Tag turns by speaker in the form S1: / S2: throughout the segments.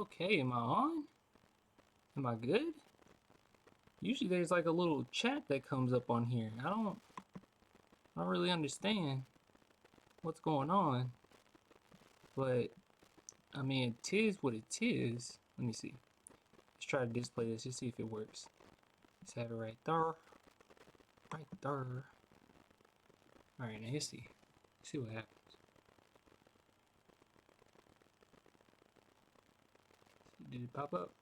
S1: Okay, am I on? Am I good? Usually there's like a little chat that comes up on here. I don't really understand what's going on. But I mean, it is what it is. Let me see. Let's try to display this. Just see if it works. Let's have it right there. Right there. Alright, now let's see. Let's see what happens. Did it pop up?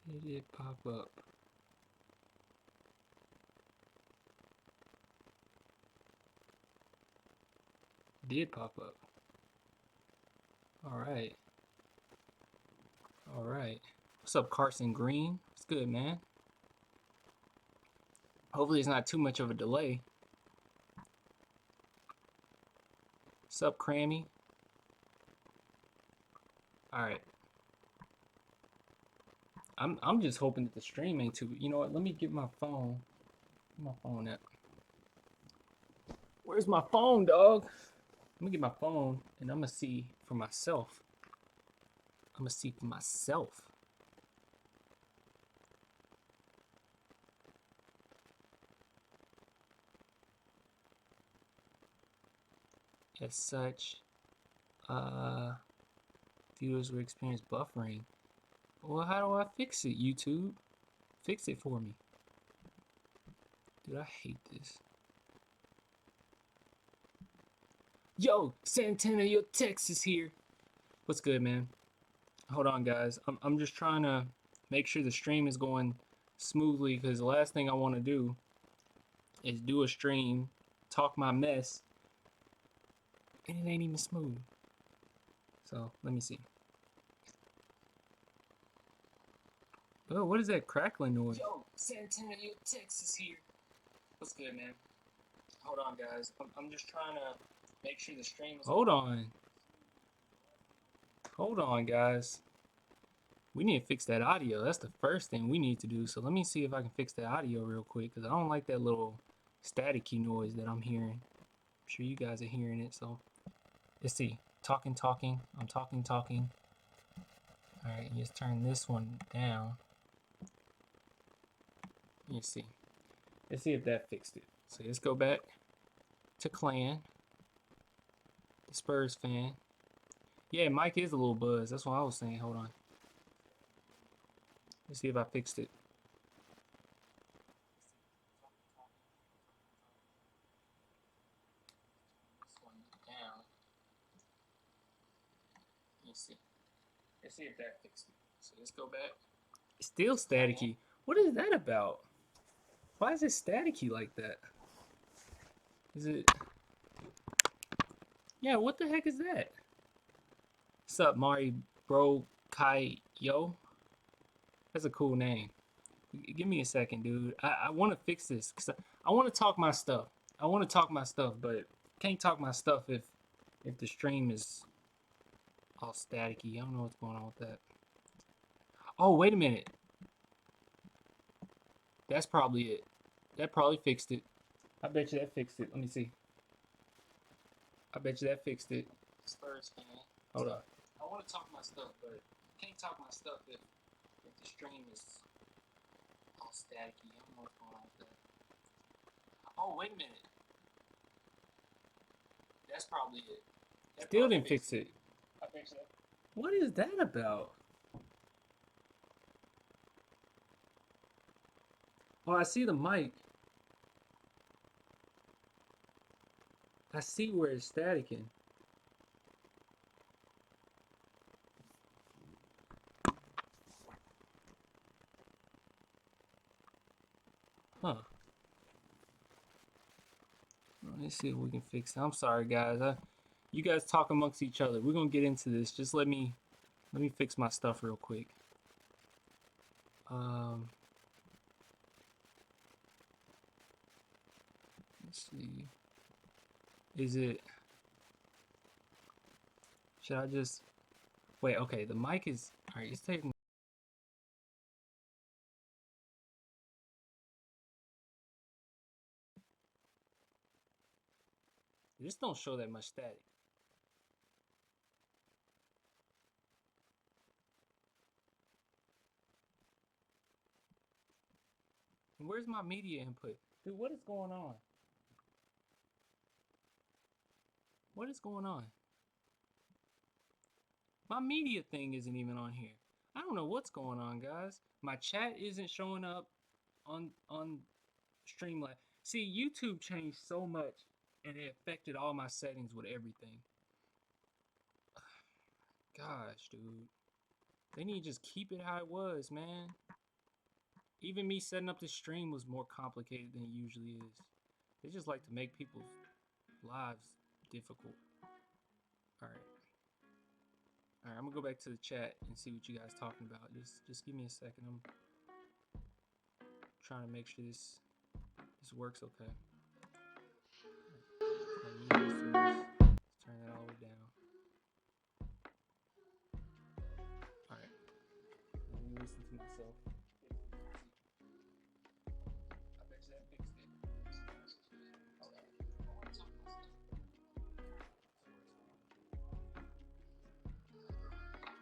S1: Did it pop up? Did pop up. Alright. Alright. What's up, Carson Green? What's good, man? Hopefully it's not too much of a delay. What's up, Crammy? Alright. I'm just hoping that the stream ain't too. You know what? Let me get my phone. Where's my phone at? Where's my phone, dog? Let me get my phone and I'm gonna see for myself. I'm gonna see for myself. As such, viewers will experience buffering. Well, how do I fix it, YouTube? Fix it for me. Dude, I hate this. Yo, San Antonio, Texas here. What's good, man? Hold on, guys. I'm just trying to make sure the stream is going smoothly because the last thing I want to do is do a stream, talk my mess, and it ain't even smooth. So, let me see. Oh, what is that crackling noise? Yo, San Antonio, Texas here. What's good, man? Hold on, guys. I'm just trying to make sure the stream is... Hold on. Hold on, guys. We need to fix that audio. That's the first thing we need to do. So let me see if I can fix that audio real quick because I don't like that little staticky noise that I'm hearing. I'm sure you guys are hearing it. So let's see. Talking. I'm talking. All right, just turn this one down. Let's see. Let's see if that fixed it. So let's go back to Clan. The Spurs fan. Yeah, Mike is a little buzzed. That's what I was saying. Hold on. Let's see if I fixed it. This one down. Let's see. Let's see if that fixed it. So let's go back. It's still staticky. What is that about? Why is it staticky like that? Is it... Yeah, what the heck is that? What's up, Mari Bro Kai Yo? That's a cool name. Give me a second, dude. I want to fix this because I want to talk my stuff. But can't talk my stuff if the stream is all staticky. I don't know what's going on with that. Oh, wait a minute. That's probably it. That probably fixed it. I bet you that fixed it. Let me see. I bet you that fixed it. Spurs fan. Hold on. I want to talk my stuff, but can't talk my stuff if the stream is all staticky. I don't know what's going on with that. Oh, wait a minute. That's probably it. That still didn't fix it. I bet you that. What is that about? Oh, I see the mic. I see where it's staticking. Huh. Let's see if we can fix it. I'm sorry, guys. You guys talk amongst each other. We're gonna get into this. Just let me fix my stuff real quick. Let's see. Is it... Should I just... Wait, okay, the mic is... Alright, it's taking... This don't show that much static. Where's my media input? Dude, what is going on? What is going on? My media thing isn't even on here. I don't know what's going on, guys. My chat isn't showing up on Streamlabs. See, YouTube changed so much, and it affected all my settings with everything. Gosh, dude. They need to just keep it how it was, man. Even me setting up the stream was more complicated than it usually is. They just like to make people's lives difficult. Alright. Alright, I'm gonna go back to the chat and see what you guys talking about. Just give me a second. I'm trying to make sure this works okay. Let's turn that all the way down. Alright. Let me listen to myself. I bet you that fixed it.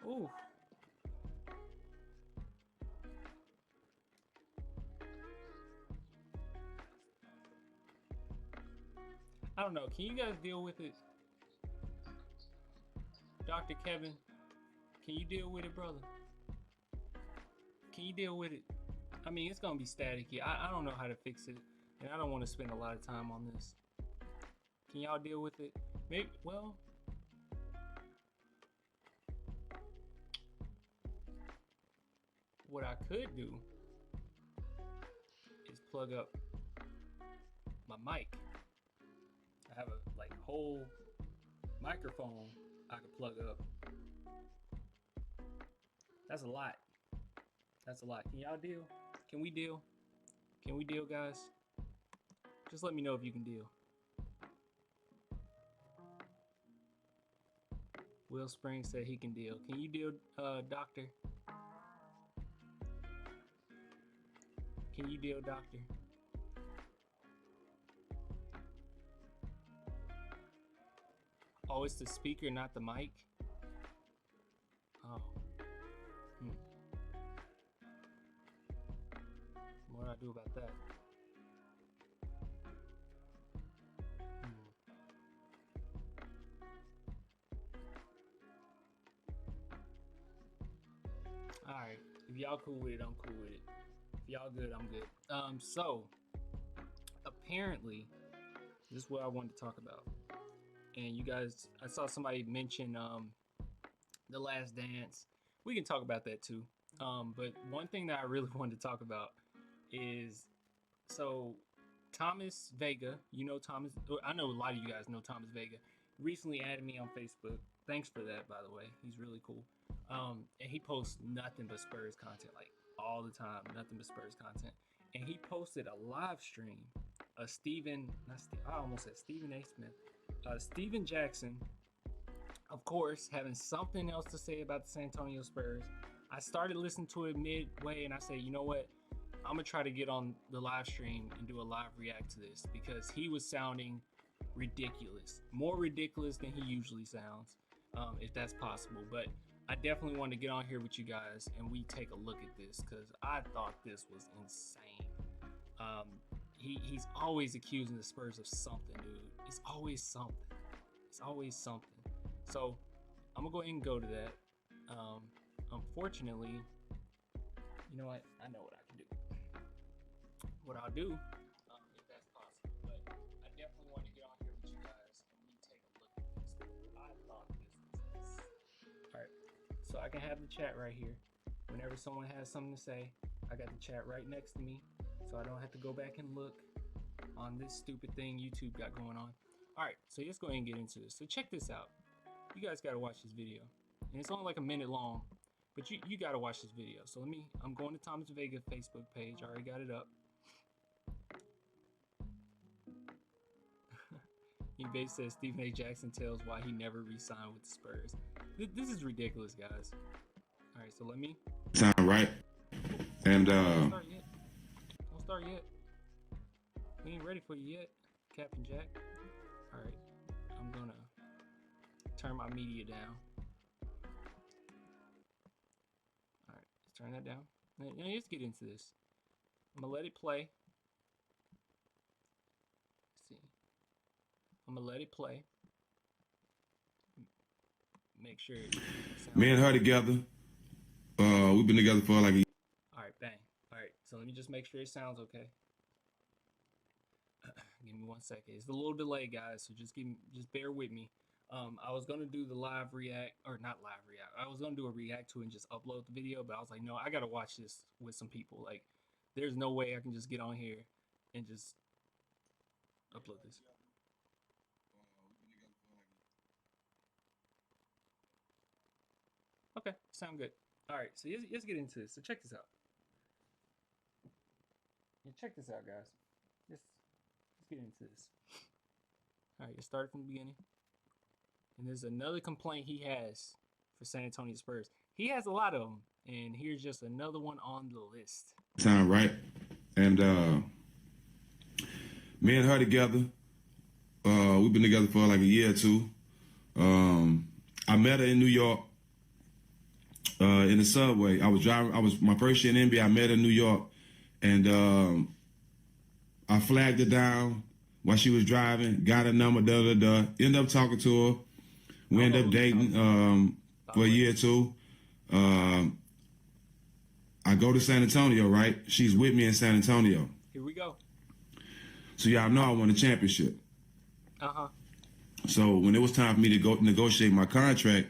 S1: Ooh. I don't know. Can you guys deal with it? Dr. Kevin, can you deal with it, brother? Can you deal with it? I mean, it's going to be staticky. I don't know how to fix it, and I don't want to spend a lot of time on this. Can y'all deal with it? Maybe, well... What I could do is plug up my mic. I have a whole microphone I could plug up. That's a lot. That's a lot. Can y'all deal? Can we deal? Can we deal, guys? Just let me know if you can deal. Will Springs said he can deal. Can you deal, Doctor? Can you deal, Doctor? Oh, it's the speaker, not the mic? Oh. What do I do about that? Alright. If y'all cool with it, I'm cool with it. If y'all good, I'm good. So apparently, this is what I wanted to talk about. And you guys, I saw somebody mention The Last Dance. We can talk about that too. But one thing that I really wanted to talk about is, so Thomas Vega, you know Thomas, I know a lot of you guys know Thomas Vega, recently added me on Facebook. Thanks for that, by the way. He's really cool. And he posts nothing but Spurs content, like all the time, nothing but Spurs content. And he posted a live stream of I almost said Stephen A. Smith. Steven Jackson, of course, having something else to say about the San Antonio Spurs. I started listening to it midway and I said, you know what? I'm going to try to get on the live stream and do a live react to this, because he was sounding ridiculous. More ridiculous than he usually sounds, if that's possible. But I definitely want to get on here with you guys and we take a look at this, because I thought this was insane. He's always accusing the Spurs of something, dude. It's always something. It's always something. So I'm gonna go ahead and go to that. Unfortunately, you know what? I know what I can do. What I'll do, if that's possible, but I definitely want to get on here with you guys and we take a look at this. I thought this was all right. So I can have the chat right here. Whenever someone has something to say, I got the chat right next to me, so I don't have to go back and look on this stupid thing YouTube got going on. Alright, so let's go ahead and get into this. So check this out. You guys gotta watch this video. And it's only like a minute long, but you gotta watch this video. So I'm going to Thomas Vega Facebook page. I already got it up. He basically says Stephen A. Jackson tells why he never re-signed with the Spurs. This is ridiculous, guys. Alright, so let me...
S2: Sound right. And
S1: Don't start yet. Don't start yet. We ain't ready for you yet, Captain Jack. Alright, I'm gonna turn my media down. Alright, let's turn that down. Now let's get into this. I'm gonna let it play. Let's see. I'm gonna let it play. Make sure it sounds
S2: Me and her together. We've been together for like a
S1: Alright, bang. Alright, so let me just make sure it sounds okay. Give me 1 second. It's a little delay, guys, so just bear with me. I was gonna do the live react, or not live react. I was gonna do a react to it and just upload the video, but I was like, no, I gotta watch this with some people. Like, there's no way I can just get on here and just upload this. Okay, sound good. All right, so let's get into this. So check this out. Yeah, check this out, guys. Let's get into this. All right, you start from the beginning. And there's another complaint he has for San Antonio Spurs. He has a lot of them, and here's just another one on the list.
S2: time, right? And me and her together. We've been together for like a year or two. I met her in New York in the subway. I was my first year in NBA. I met her in New York, and I flagged her down while she was driving. Got her number. Ended up talking to her. We ended up dating for a year or two. I go to San Antonio, right? She's with me in San Antonio.
S1: Here we go.
S2: So y'all know I won a championship.
S1: Uh-huh.
S2: So when it was time for me to go negotiate my contract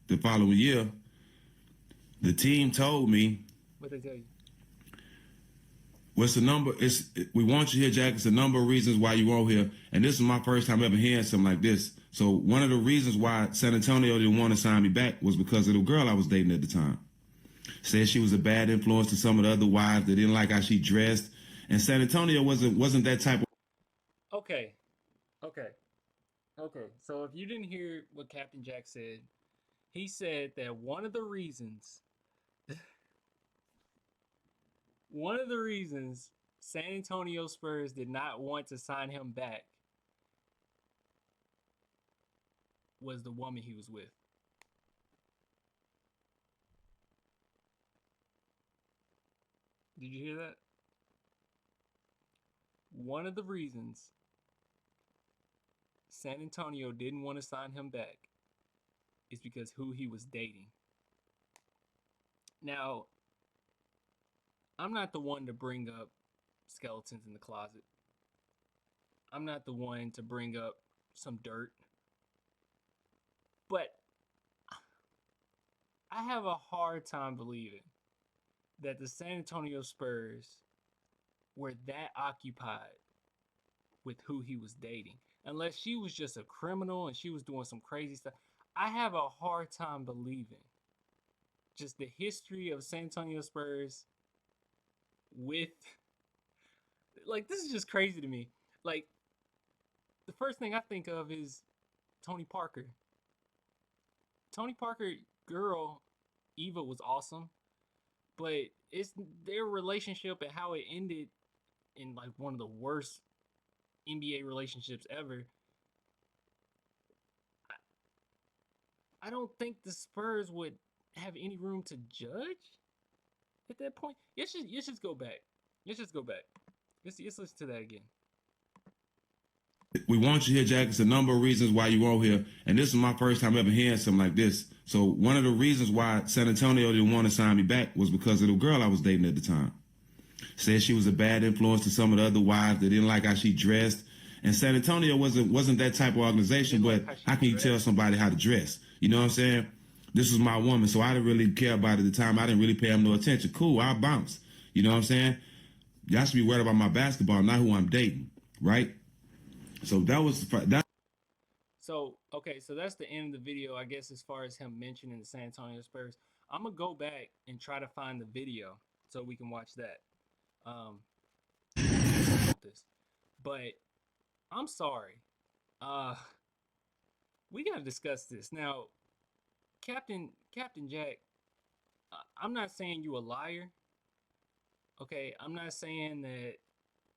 S2: the following year, the team told me,
S1: What'd they tell you?
S2: what's the number? We want you here, Jack. It's a number of reasons why you won't here. And this is my first time ever hearing something like this. So one of the reasons why San Antonio didn't want to sign me back was because of the girl I was dating at the time. Said she was a bad influence to some of the other wives. They didn't like how she dressed. And San Antonio wasn't that type of...
S1: Okay. So if you didn't hear what Captain Jack said, he said that one of the reasons San Antonio Spurs did not want to sign him back was the woman he was with. Did you hear that? One of the reasons San Antonio didn't want to sign him back is because who he was dating. Now, I'm not the one to bring up skeletons in the closet. I'm not the one to bring up some dirt. But I have a hard time believing that the San Antonio Spurs were that occupied with who he was dating. Unless she was just a criminal and she was doing some crazy stuff. I have a hard time believing just the history of San Antonio Spurs with... Like, this is just crazy to me. Like, the first thing I think of is Tony Parker. Tony Parker girl, Eva, was awesome. But it's their relationship and how it ended in like one of the worst NBA relationships ever. I don't think the Spurs would have any room to judge at that point. Let's just go back. Let's listen to that again.
S2: We want you here, Jack. It's a number of reasons why you won't here. And this is my first time ever hearing something like this. So one of the reasons why San Antonio didn't want to sign me back was because of the girl I was dating at the time. Said she was a bad influence to some of the other wives. They didn't like how she dressed. And San Antonio wasn't that type of organization, but how can you tell somebody how to dress? You know what I'm saying? This was my woman, so I didn't really care about it at the time. I didn't really pay him no attention. Cool, I'll bounce. You know what I'm saying? Y'all should be worried about my basketball, not who I'm dating, right? So that was that.
S1: So, okay, so that's the end of the video, I guess, as far as him mentioning the San Antonio Spurs. I'm going to go back and try to find the video so we can watch that. But I'm sorry. We got to discuss this. Now, Captain Jack, I'm not saying you a liar. Okay, I'm not saying that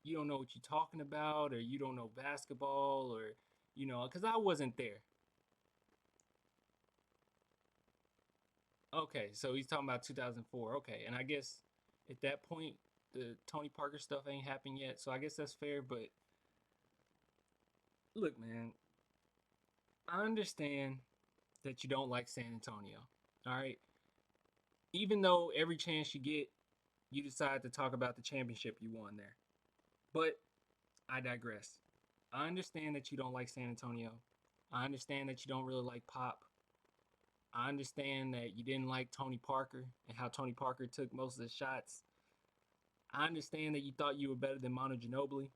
S1: you don't know what you're talking about or you don't know basketball or, you know, because I wasn't there. Okay, so he's talking about 2004. Okay, and I guess at that point, the Tony Parker stuff ain't happened yet, so I guess that's fair. But look, man, I understand that you don't like San Antonio. All right. Even though every chance you get, you decide to talk about the championship you won there. But I digress. I understand that you don't like San Antonio. I understand that you don't really like Pop. I understand that you didn't like Tony Parker and how Tony Parker took most of the shots. I understand that you thought you were better than Manu Ginobili.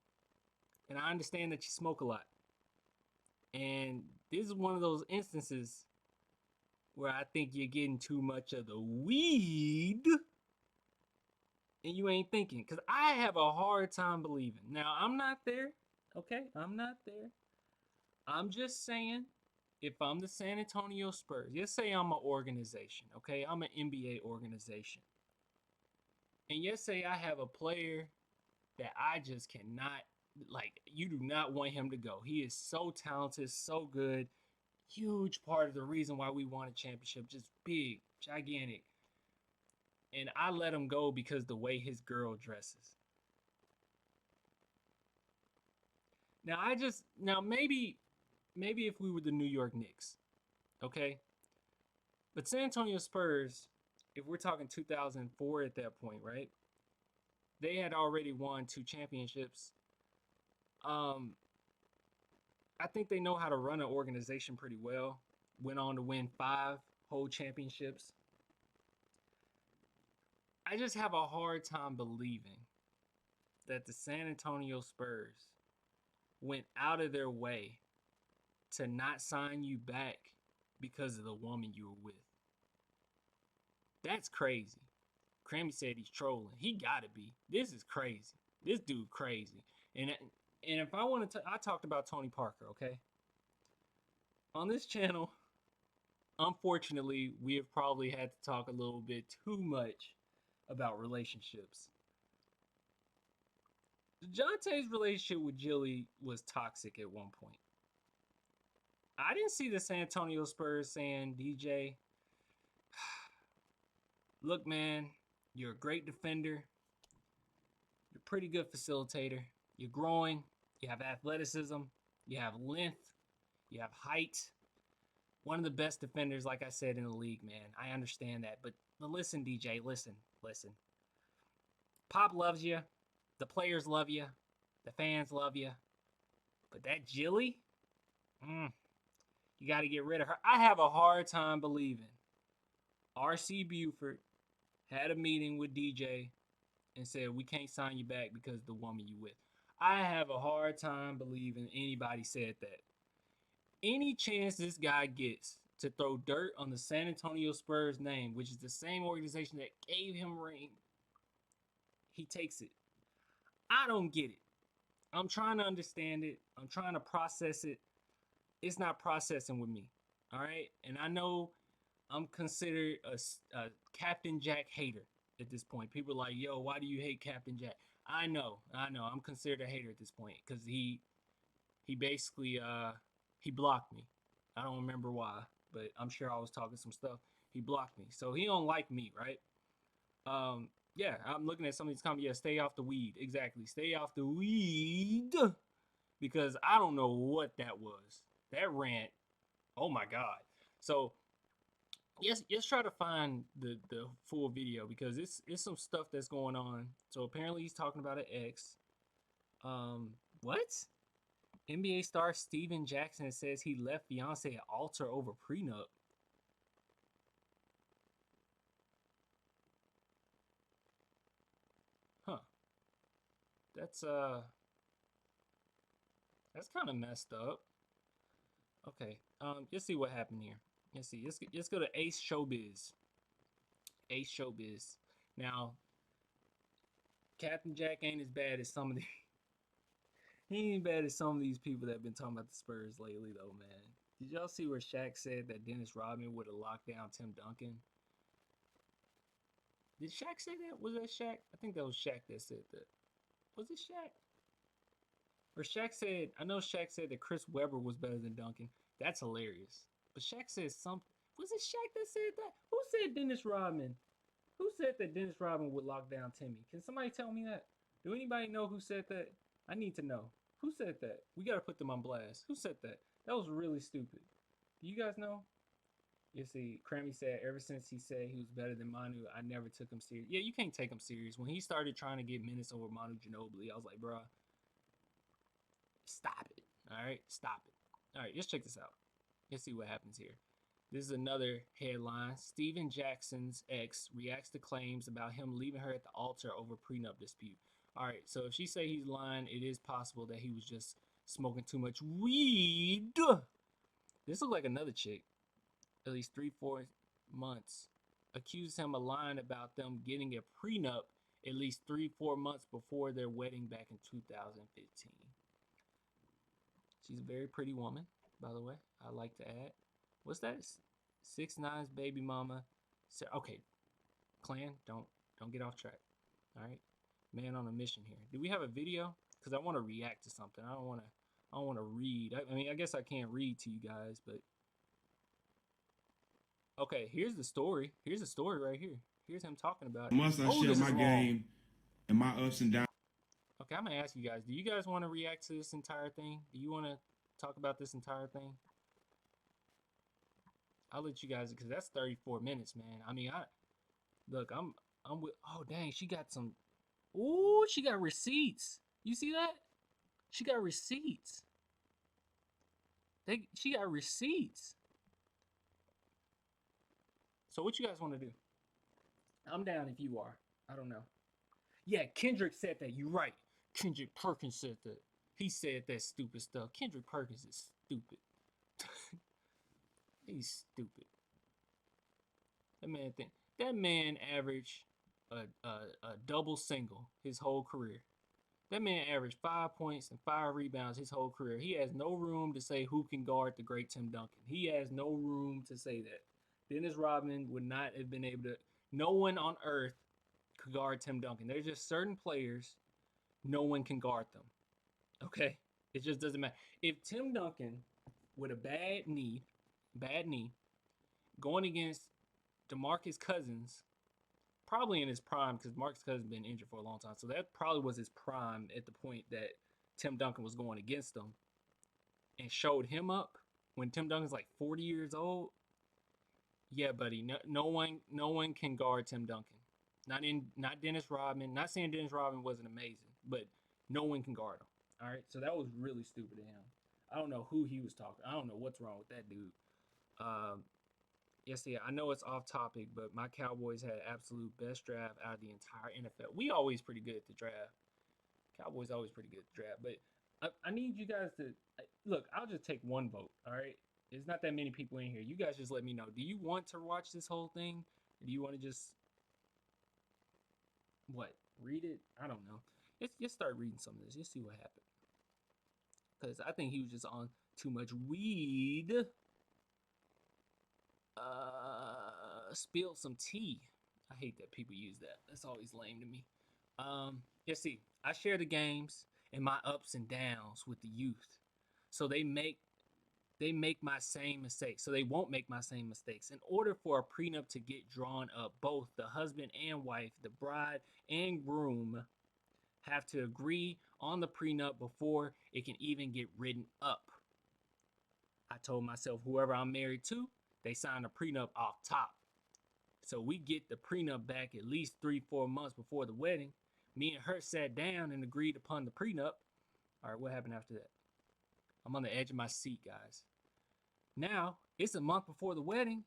S1: And I understand that you smoke a lot. And this is one of those instances where I think you're getting too much of the weed and you ain't thinking. Because I have a hard time believing. Now, I'm not there. Okay? I'm not there. I'm just saying, if I'm the San Antonio Spurs, let's say I'm an organization, okay? I'm an NBA organization. And let's say I have a player that I just cannot, like, you do not want him to go. He is so talented, so good. Huge part of the reason why we won a championship. Just big, gigantic. And I let him go because the way his girl dresses. Now maybe if we were the New York Knicks, okay? But San Antonio Spurs, if we're talking 2004 at that point, right? They had already won 2 championships. I think they know how to run an organization pretty well. Went on to win 5 whole championships. I just have a hard time believing that the San Antonio Spurs went out of their way to not sign you back because of the woman you were with. That's crazy. Crammy said he's trolling. He gotta be. This is crazy. This dude crazy. And if I want to, I talked about Tony Parker, okay? On this channel, unfortunately, we have probably had to talk a little bit too much about relationships. DeJounte's relationship with Jilly was toxic at one point. I didn't see the San Antonio Spurs saying, DJ, look, man, you're a great defender. You're a pretty good facilitator. You're growing. You have athleticism. You have length. You have height. One of the best defenders, like I said, in the league, man. I understand that. But listen, DJ, listen. Pop loves you. The players love you. The fans love you. But that Jilly, you got to get rid of her. I have a hard time believing R.C. Buford had a meeting with DJ and said, we can't sign you back because of the woman you with. I have a hard time believing anybody said that. Any chance this guy gets to throw dirt on the San Antonio Spurs name, which is the same organization that gave him ring, he takes it. I don't get it. I'm trying to understand it. I'm trying to process it. It's not processing with me. All right? And I know I'm considered a Captain Jack hater at this point. People are like, yo, why do you hate Captain Jack? I know. I'm considered a hater at this point because he basically he blocked me. I don't remember why, but I'm sure I was talking some stuff. He blocked me. So he don't like me, right? Yeah, I'm looking at some of these comments. Yeah, stay off the weed. Exactly. Stay off the weed. Because I don't know what that was. That rant. Oh my God. So yes, let's try to find the full video because it's some stuff that's going on. So apparently he's talking about an ex. What? NBA star Steven Jackson says he left fiance at altar over prenup. Huh. That's kind of messed up. Okay. Let's see what happened here. Let's see. Let's go to Ace Showbiz. Ace Showbiz. Now, Captain Jack ain't as bad as some of the. He ain't bad as some of these people that have been talking about the Spurs lately, though, man. Did y'all see where Shaq said that Dennis Rodman would have locked down Tim Duncan? Did Shaq say that? Was that Shaq? I think that was Shaq that said that. Was it Shaq? Or Shaq said, I know Shaq said that Chris Webber was better than Duncan. That's hilarious. But Shaq said something. Was it Shaq that said that? Who said Dennis Rodman Who said that Dennis Rodman would lock down Timmy? Can somebody tell me that? Do anybody know who said that? I need to know. Who said that? We gotta put them on blast. Who said that? That was really stupid. Do you guys know? You see, Crammy said, ever since he said he was better than Manu, I never took him serious. Yeah, you can't take him serious. When he started trying to get minutes over Manu Ginobili, I was like, bruh, stop it. All right, stop it. All right, let's check this out. Let's see what happens here. This is another headline. Steven Jackson's ex reacts to claims about him leaving her at the altar over prenup dispute. All right, so if she say he's lying, it is possible that he was just smoking too much weed. This looks like another chick, at least 3-4 months, accuses him of lying about them getting a prenup at least 3-4 months before their wedding back in 2015. She's a very pretty woman, by the way. I like to add. What's that? 6ix9ine's baby mama. Okay, clan, don't get off track. All right, man on a mission here. Do we have a video? Because I want to react to something. I don't want to read. I mean, I guess I can't read to you guys, but okay. Here's the story. Here's the story right here. Here's him talking about it.
S2: Once I share my game and my ups and downs.
S1: Okay, I'm gonna ask you guys. Do you guys want to react to this entire thing? Do you want to talk about this entire thing? I'll let you guys, because that's 34 minutes, man. I mean, I'm with. Oh dang, she got some. Ooh, she got receipts. You see that? She got receipts. She got receipts. So what you guys want to do? I'm down if you are. I don't know. Yeah, Kendrick said that. You're right. Kendrick Perkins said that. He said that stupid stuff. Kendrick Perkins is stupid. He's stupid. That man averaged a double single his whole career. That man averaged 5 points and 5 rebounds his whole career. He has no room to say who can guard the great Tim Duncan. He has no room to say that. Dennis Rodman would not have been able to. No one on earth could guard Tim Duncan. There's just certain players, no one can guard them. Okay? It just doesn't matter. If Tim Duncan with a bad knee, going against DeMarcus Cousins, probably in his prime, because DeMarcus Cousins been injured for a long time, so that probably was his prime at the point that Tim Duncan was going against him, and showed him up when Tim Duncan's like 40 years old. Yeah, buddy, no one can guard Tim Duncan. Not Dennis Rodman. Not saying Dennis Rodman wasn't amazing, but no one can guard him. All right, so that was really stupid of him. I don't know who he was talking. I don't know what's wrong with that dude. Yes, yeah, I know it's off topic, but my Cowboys had absolute best draft out of the entire NFL. We always pretty good at the draft. Cowboys always pretty good at the draft, but I need you guys to look. I'll just take one vote. All right, there's not that many people in here. You guys just let me know. Do you want to watch this whole thing, or do you want to just read it? I don't know. Let's start reading some of this. Let's see what happened. Because I think he was just on too much weed. Spilled some tea. I hate that people use that. That's always lame to me. Let's see. I share the games and my ups and downs with the youth, so they make my same mistakes. So they won't make my same mistakes. In order for a prenup to get drawn up, both the husband and wife, the bride and groom, have to agree on the prenup before it can even get written up. I told myself whoever I'm married to, they sign a prenup off top. So we get the prenup back at least 3-4 months before the wedding. Me and her sat down and agreed upon the prenup. All right, what happened after that? I'm on the edge of my seat, guys. Now, it's a month before the wedding,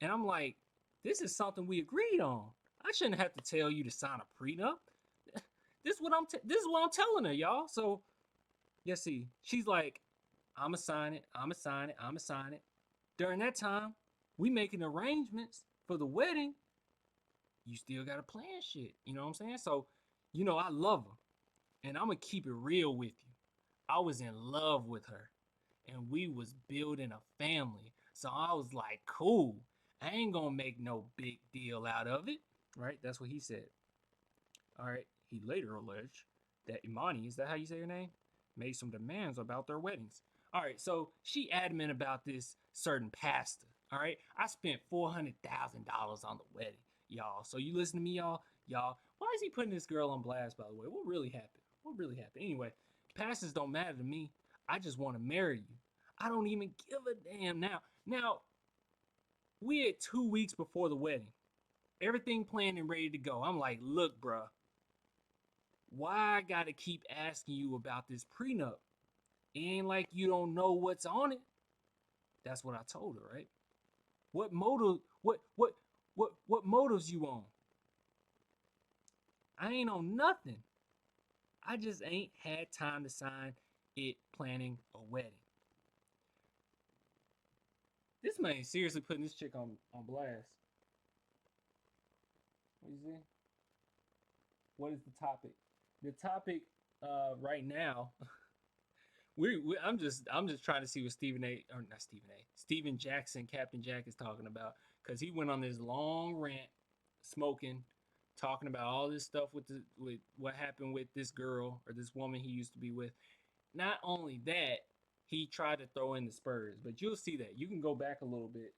S1: and I'm like, this is something we agreed on. I shouldn't have to tell you to sign a prenup. This is what I'm telling her, y'all. So, you see, she's like, I'ma sign it. During that time, we making arrangements for the wedding. You still gotta plan shit. You know what I'm saying? So, I love her, and I'm gonna keep it real with you. I was in love with her, and we was building a family. So I was like, cool. I ain't gonna make no big deal out of it. Right? That's what he said. All right. He later alleged that Imani, is that how you say her name? Made some demands about their weddings. All right, so she adamant about this certain pastor. All right, I spent $400,000 on the wedding. y'all. So you listen to me, y'all. Why is he putting this girl on blast, by the way? What really happened? What really happened? Anyway, pastors don't matter to me. I just want to marry you. I don't even give a damn now. Now, we at 2 weeks before the wedding. Everything planned and ready to go. I'm like, look, bruh, why I gotta keep asking you about this prenup? It ain't like you don't know what's on it. That's what I told her, right? What motive? What motives you on? I ain't on nothing. I just ain't had time to sign it planning a wedding. This man seriously putting this chick on blast. What you see? What is the topic? The topic right now, I'm just trying to see what Stephen Jackson, Captain Jack is talking about, because he went on this long rant, smoking, talking about all this stuff with what happened with this girl or this woman he used to be with. Not only that, he tried to throw in the Spurs, but you'll see that. You can go back a little bit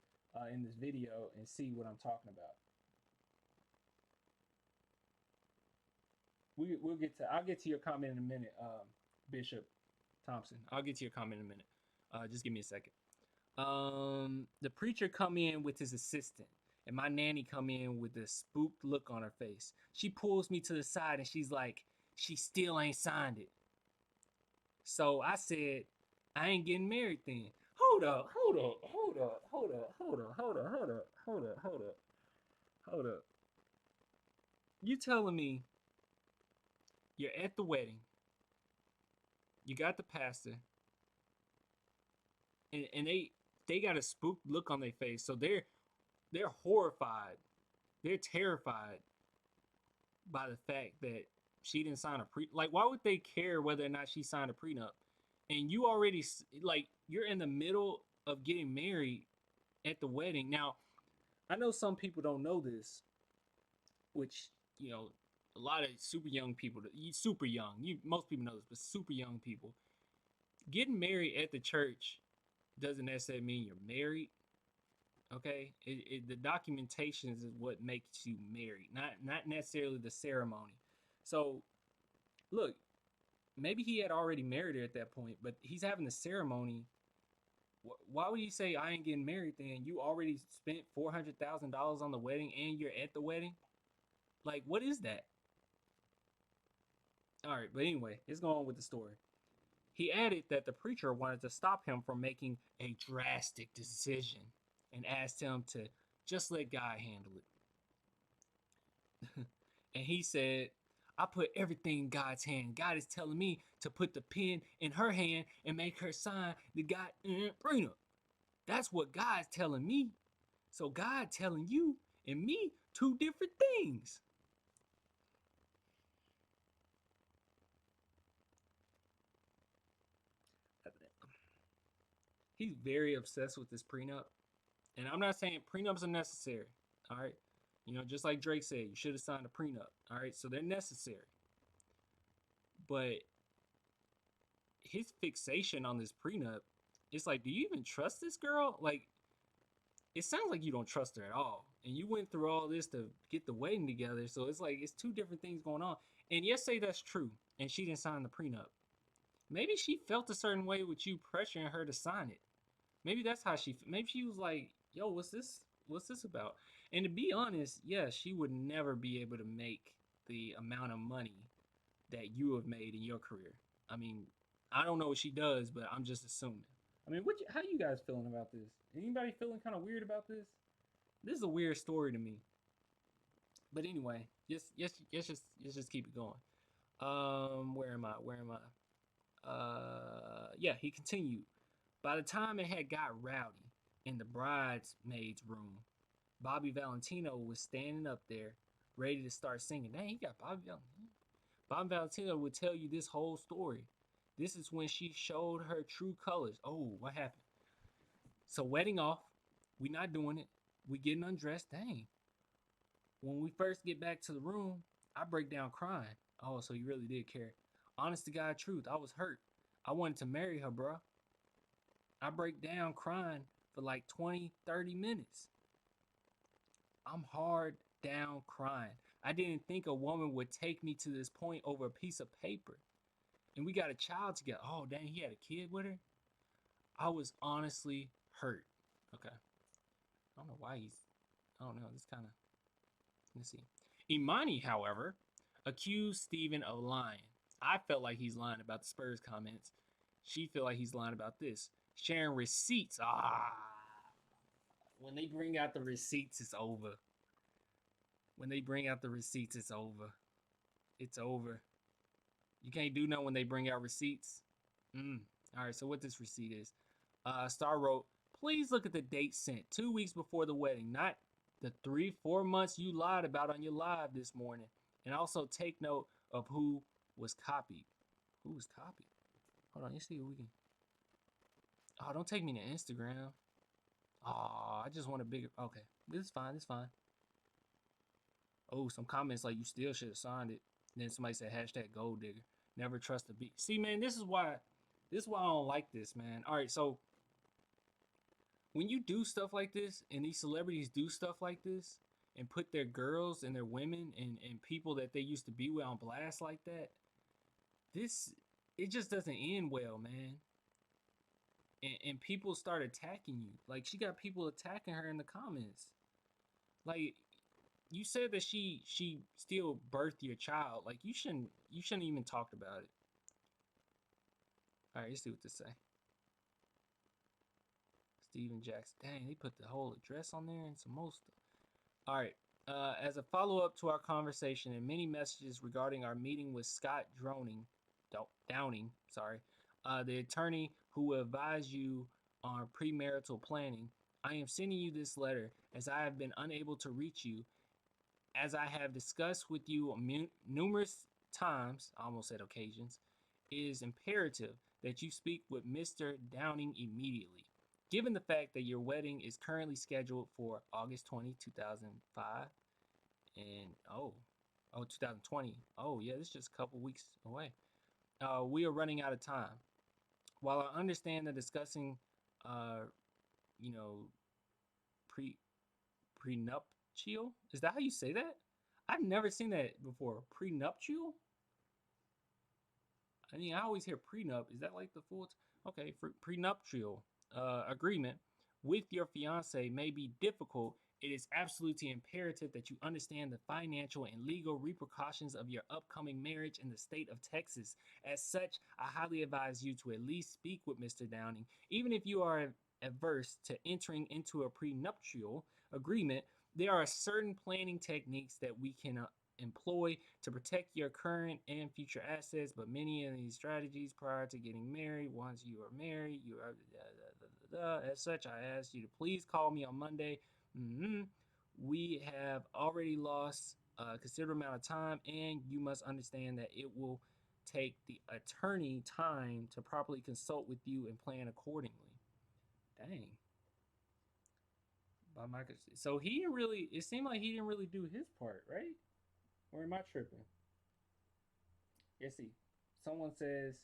S1: in this video and see what I'm talking about. I'll get to your comment in a minute, Bishop Thompson. I'll get to your comment in a minute. Just give me a second. The preacher come in with his assistant, and my nanny come in with a spooked look on her face. She pulls me to the side and she's like, she still ain't signed it. So I said, I ain't getting married then. Hold up. You telling me you're at the wedding, you got the pastor, and they got a spooked look on their face, so they're horrified, they're terrified by the fact that she didn't sign a like, why would they care whether or not she signed a prenup? And you already, like, you're in the middle of getting married at the wedding. Now, I know some people don't know this, which, you know, a lot of super young people, most people know this, but super young people, getting married at the church doesn't necessarily mean you're married. Okay, the documentation is what makes you married, not necessarily the ceremony. So, look, maybe he had already married her at that point, but he's having the ceremony. Why would he say I ain't getting married then? You already spent $400,000 on the wedding and you're at the wedding? Like, what is that? All right, but anyway, let's go on with the story. He added that the preacher wanted to stop him from making a drastic decision and asked him to just let God handle it. And he said, I put everything in God's hand. God is telling me to put the pen in her hand and make her sign the goddamn prenup. That's what God's telling me. So God telling you and me two different things. He's very obsessed with this prenup. And I'm not saying prenups are necessary. All right. You know, just like Drake said, you should have signed a prenup. All right. So they're necessary. But his fixation on this prenup, it's like, do you even trust this girl? Like, it sounds like you don't trust her at all. And you went through all this to get the wedding together. So it's like, it's two different things going on. And yes, say that's true. And she didn't sign the prenup. Maybe she felt a certain way with you pressuring her to sign it. Maybe that's how maybe she was like, yo, what's this about? And to be honest, yeah, she would never be able to make the amount of money that you have made in your career. I mean, I don't know what she does, but I'm just assuming. I mean, how you guys feeling about this? Anybody feeling kind of weird about this? This is a weird story to me. But anyway, let's just keep it going. Where am I? Yeah, he continued. By the time it had got rowdy in the bridesmaids' room, Bobby Valentino was standing up there, ready to start singing. Dang, he got Bobby Valentino. Bobby Valentino would tell you this whole story. This is when she showed her true colors. Oh, what happened? So wedding off, we not doing it. We getting undressed. Dang. When we first get back to the room, I break down crying. Oh, so you really did care. Honest to God truth, I was hurt. I wanted to marry her, bro. I break down crying for like 20, 30 minutes. I'm hard down crying. I didn't think a woman would take me to this point over a piece of paper. And we got a child together. Oh, dang, he had a kid with her? I was honestly hurt. Okay. I don't know why he's... I don't know. This kind of... Let's see. Imani, however, accused Steven of lying. I felt like he's lying about the Spurs comments. She felt like he's lying about this. Sharing receipts. When they bring out the receipts, it's over. When they bring out the receipts, it's over. It's over. You can't do nothing when they bring out receipts. All right, so what this receipt is. Star wrote, please look at the date sent 2 weeks before the wedding, not the 3-4 months you lied about on your live this morning. And also take note of who was copied. Who was copied? Hold on, let's see what we can... Oh, don't take me to Instagram. Oh, I just want a bigger... Okay, this is fine, this is fine. Oh, some comments like you still should have signed it. Then somebody said hashtag gold digger. Never trust a beat. See, man, this is why I don't like this, man. All right, so when you do stuff like this, and these celebrities do stuff like this, and put their girls and their women and people that they used to be with on blast like that, it just doesn't end well, man. And people start attacking you. Like, she got people attacking her in the comments. Like, you said that she still birthed your child. Like, you shouldn't even talked about it. All right, let's see what this say. Steven Jackson. Dang, they put the whole address on there and some more stuff. All right. As a follow-up to our conversation and many messages regarding our meeting with Scott Downing, the attorney who will advise you on premarital planning, I am sending you this letter as I have been unable to reach you. As I have discussed with you numerous times, I almost said occasions, it is imperative that you speak with Mr. Downing immediately. Given the fact that your wedding is currently scheduled for August 20, 2005, and 2020. Oh, yeah, this is just a couple weeks away. We are running out of time. While I understand that discussing, prenuptial, is that how you say that? I've never seen that before. Prenuptial? I mean, I always hear prenup. Is that like the full? Okay, for prenuptial agreement with your fiance may be difficult. It is absolutely imperative that you understand the financial and legal repercussions of your upcoming marriage in the state of Texas. As such, I highly advise you to at least speak with Mr. Downing. Even if you are averse to entering into a prenuptial agreement, there are certain planning techniques that we can employ to protect your current and future assets, but many of these strategies prior to getting married, once you are married, you are as such, I ask you to please call me on Monday. We have already lost a considerable amount of time, and you must understand that it will take the attorney time to properly consult with you and plan accordingly. Dang. By Marcus. So he didn't really, it seemed like he didn't really do his part, right? Or am I tripping? Let's see. Someone says,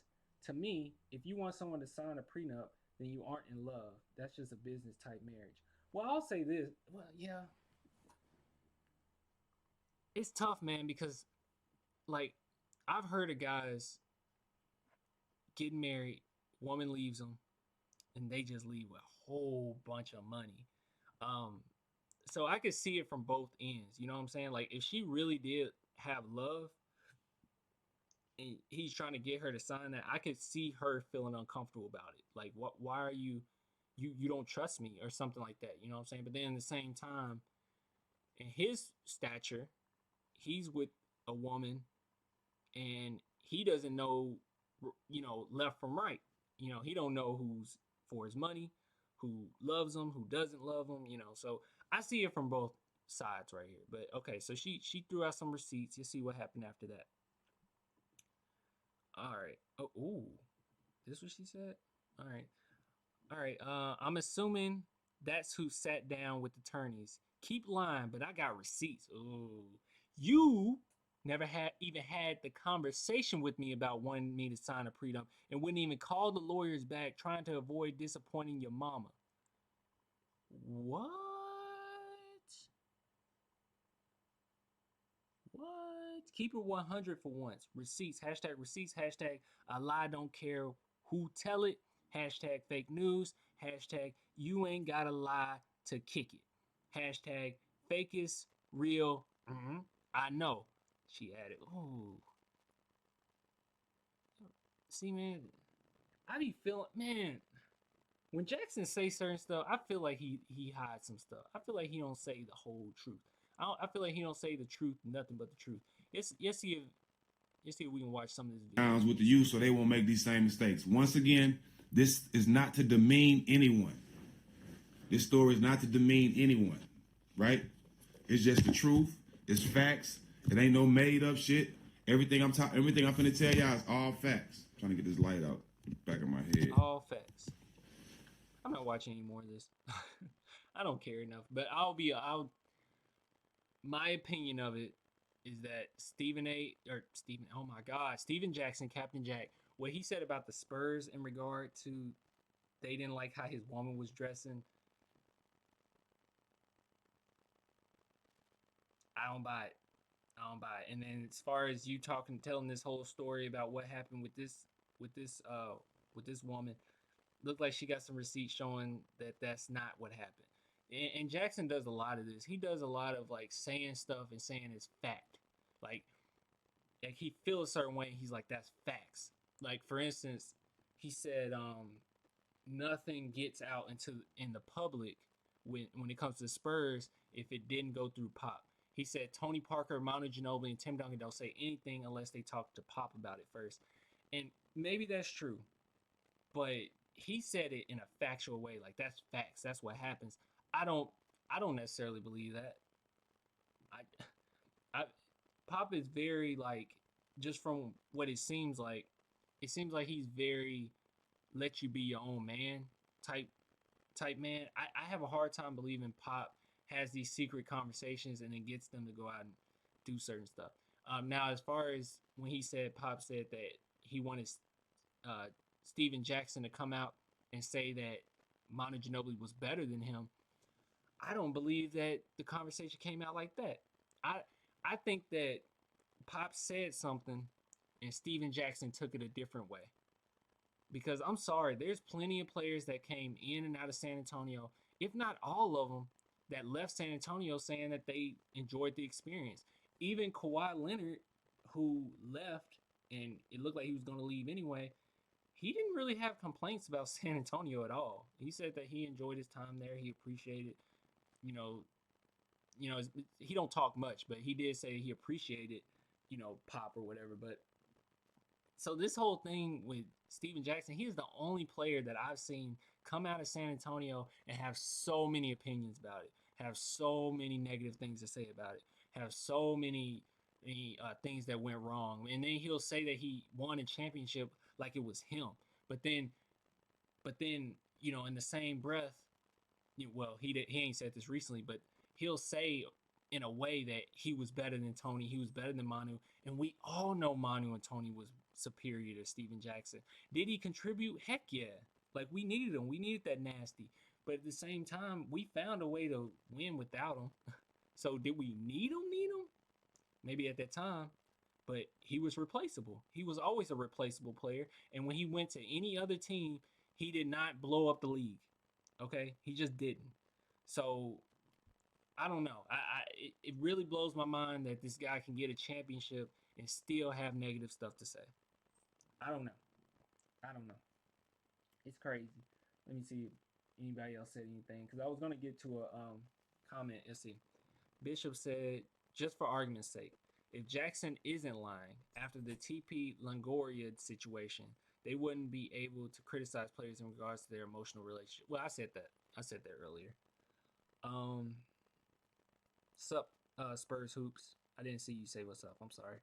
S1: to me, if you want someone to sign a prenup, then you aren't in love. That's just a business type marriage. Well, I'll say this. Well, yeah. It's tough, man, because, like, I've heard of guys getting married, woman leaves them, and they just leave with a whole bunch of money. So I could see it from both ends. You know what I'm saying? Like, if she really did have love and he's trying to get her to sign that, I could see her feeling uncomfortable about it. Like, why are you don't trust me or something like that. You know what I'm saying? But then at the same time, in his stature, he's with a woman and he doesn't know, left from right. He don't know who's for his money, who loves him, who doesn't love him, So I see it from both sides right here. But okay, so she threw out some receipts. You see what happened after that. All right. Oh, ooh. This what she said? All right. I'm assuming that's who sat down with attorneys. Keep lying, but I got receipts. Ooh. You never even had the conversation with me about wanting me to sign a prenup and wouldn't even call the lawyers back trying to avoid disappointing your mama. What? What? Keep it 100 for once. Receipts. Hashtag receipts. Hashtag a lie don't care who tell it. Hashtag fake news. Hashtag you ain't gotta lie to kick it. Hashtag fake is real. I know. She added. Oh, see, man, I be feeling, man. When Jackson say certain stuff, I feel like he hides some stuff. I feel like he don't say the whole truth. I feel like he don't say the truth, nothing but the truth. Let's see if we can watch some of this video.
S2: With the youth so they won't make these same mistakes. Once again, this is not to demean anyone. This story is not to demean anyone, right? It's just the truth. It's facts. It ain't no made up shit. Everything I'm finna tell y'all is all facts. I'm trying to get this light out back of my head.
S1: All facts. I'm not watching any more of this. I don't care enough. But my opinion of it is that Stephen Jackson, Captain Jack, what he said about the Spurs in regard to they didn't like how his woman was dressing. I don't buy it. And then as far as you telling this whole story about what happened with this woman, looked like she got some receipts showing that that's not what happened. And Jackson does a lot of this. He does a lot of like saying stuff and saying it's fact. Like he feels a certain way. He's like, that's facts. Like for instance, he said nothing gets out in the public when it comes to Spurs if it didn't go through Pop. He said Tony Parker, Manu Ginobili, and Tim Duncan don't say anything unless they talk to Pop about it first. And maybe that's true, but he said it in a factual way. Like that's facts. That's what happens. I don't necessarily believe that. Pop is very like, just from what it seems like he's very let you be your own man type man. I have a hard time believing Pop has these secret conversations and then gets them to go out and do certain stuff. Now, as far as when Pop said that he wanted Steven Jackson to come out and say that Manu Ginobili was better than him, I don't believe that the conversation came out like that. I think that Pop said something and Steven Jackson took it a different way. Because I'm sorry, there's plenty of players that came in and out of San Antonio, if not all of them, that left San Antonio saying that they enjoyed the experience. Even Kawhi Leonard, who left and it looked like he was going to leave anyway, he didn't really have complaints about San Antonio at all. He said that he enjoyed his time there. He appreciated, he don't talk much, but he did say he appreciated, Pop or whatever. But so this whole thing with Steven Jackson, he is the only player that I've seen come out of San Antonio and have so many opinions about it, have so many negative things to say about it, have so many things that went wrong. And then he'll say that he won a championship like it was him. But then, in the same breath, well, he ain't said this recently, but he'll say in a way that he was better than Tony, he was better than Manu, and we all know Manu and Tony was superior to Steven Jackson. Did he contribute? Heck yeah. Like, we needed him. We needed that nasty. But at the same time, we found a way to win without him. So did we need him? Maybe at that time. But he was replaceable. He was always a replaceable player. And when he went to any other team, he did not blow up the league. Okay? He just didn't. So I don't know. It really blows my mind that this guy can get a championship and still have negative stuff to say. I don't know. It's crazy. Let me see if anybody else said anything, because I was going to get to a comment. Let's see. Bishop said, just for argument's sake, if Jackson isn't lying after the TP Longoria situation, they wouldn't be able to criticize players in regards to their emotional relationship. Well, I said that earlier. Sup, Spurs Hoops. I didn't see you say what's up. I'm sorry.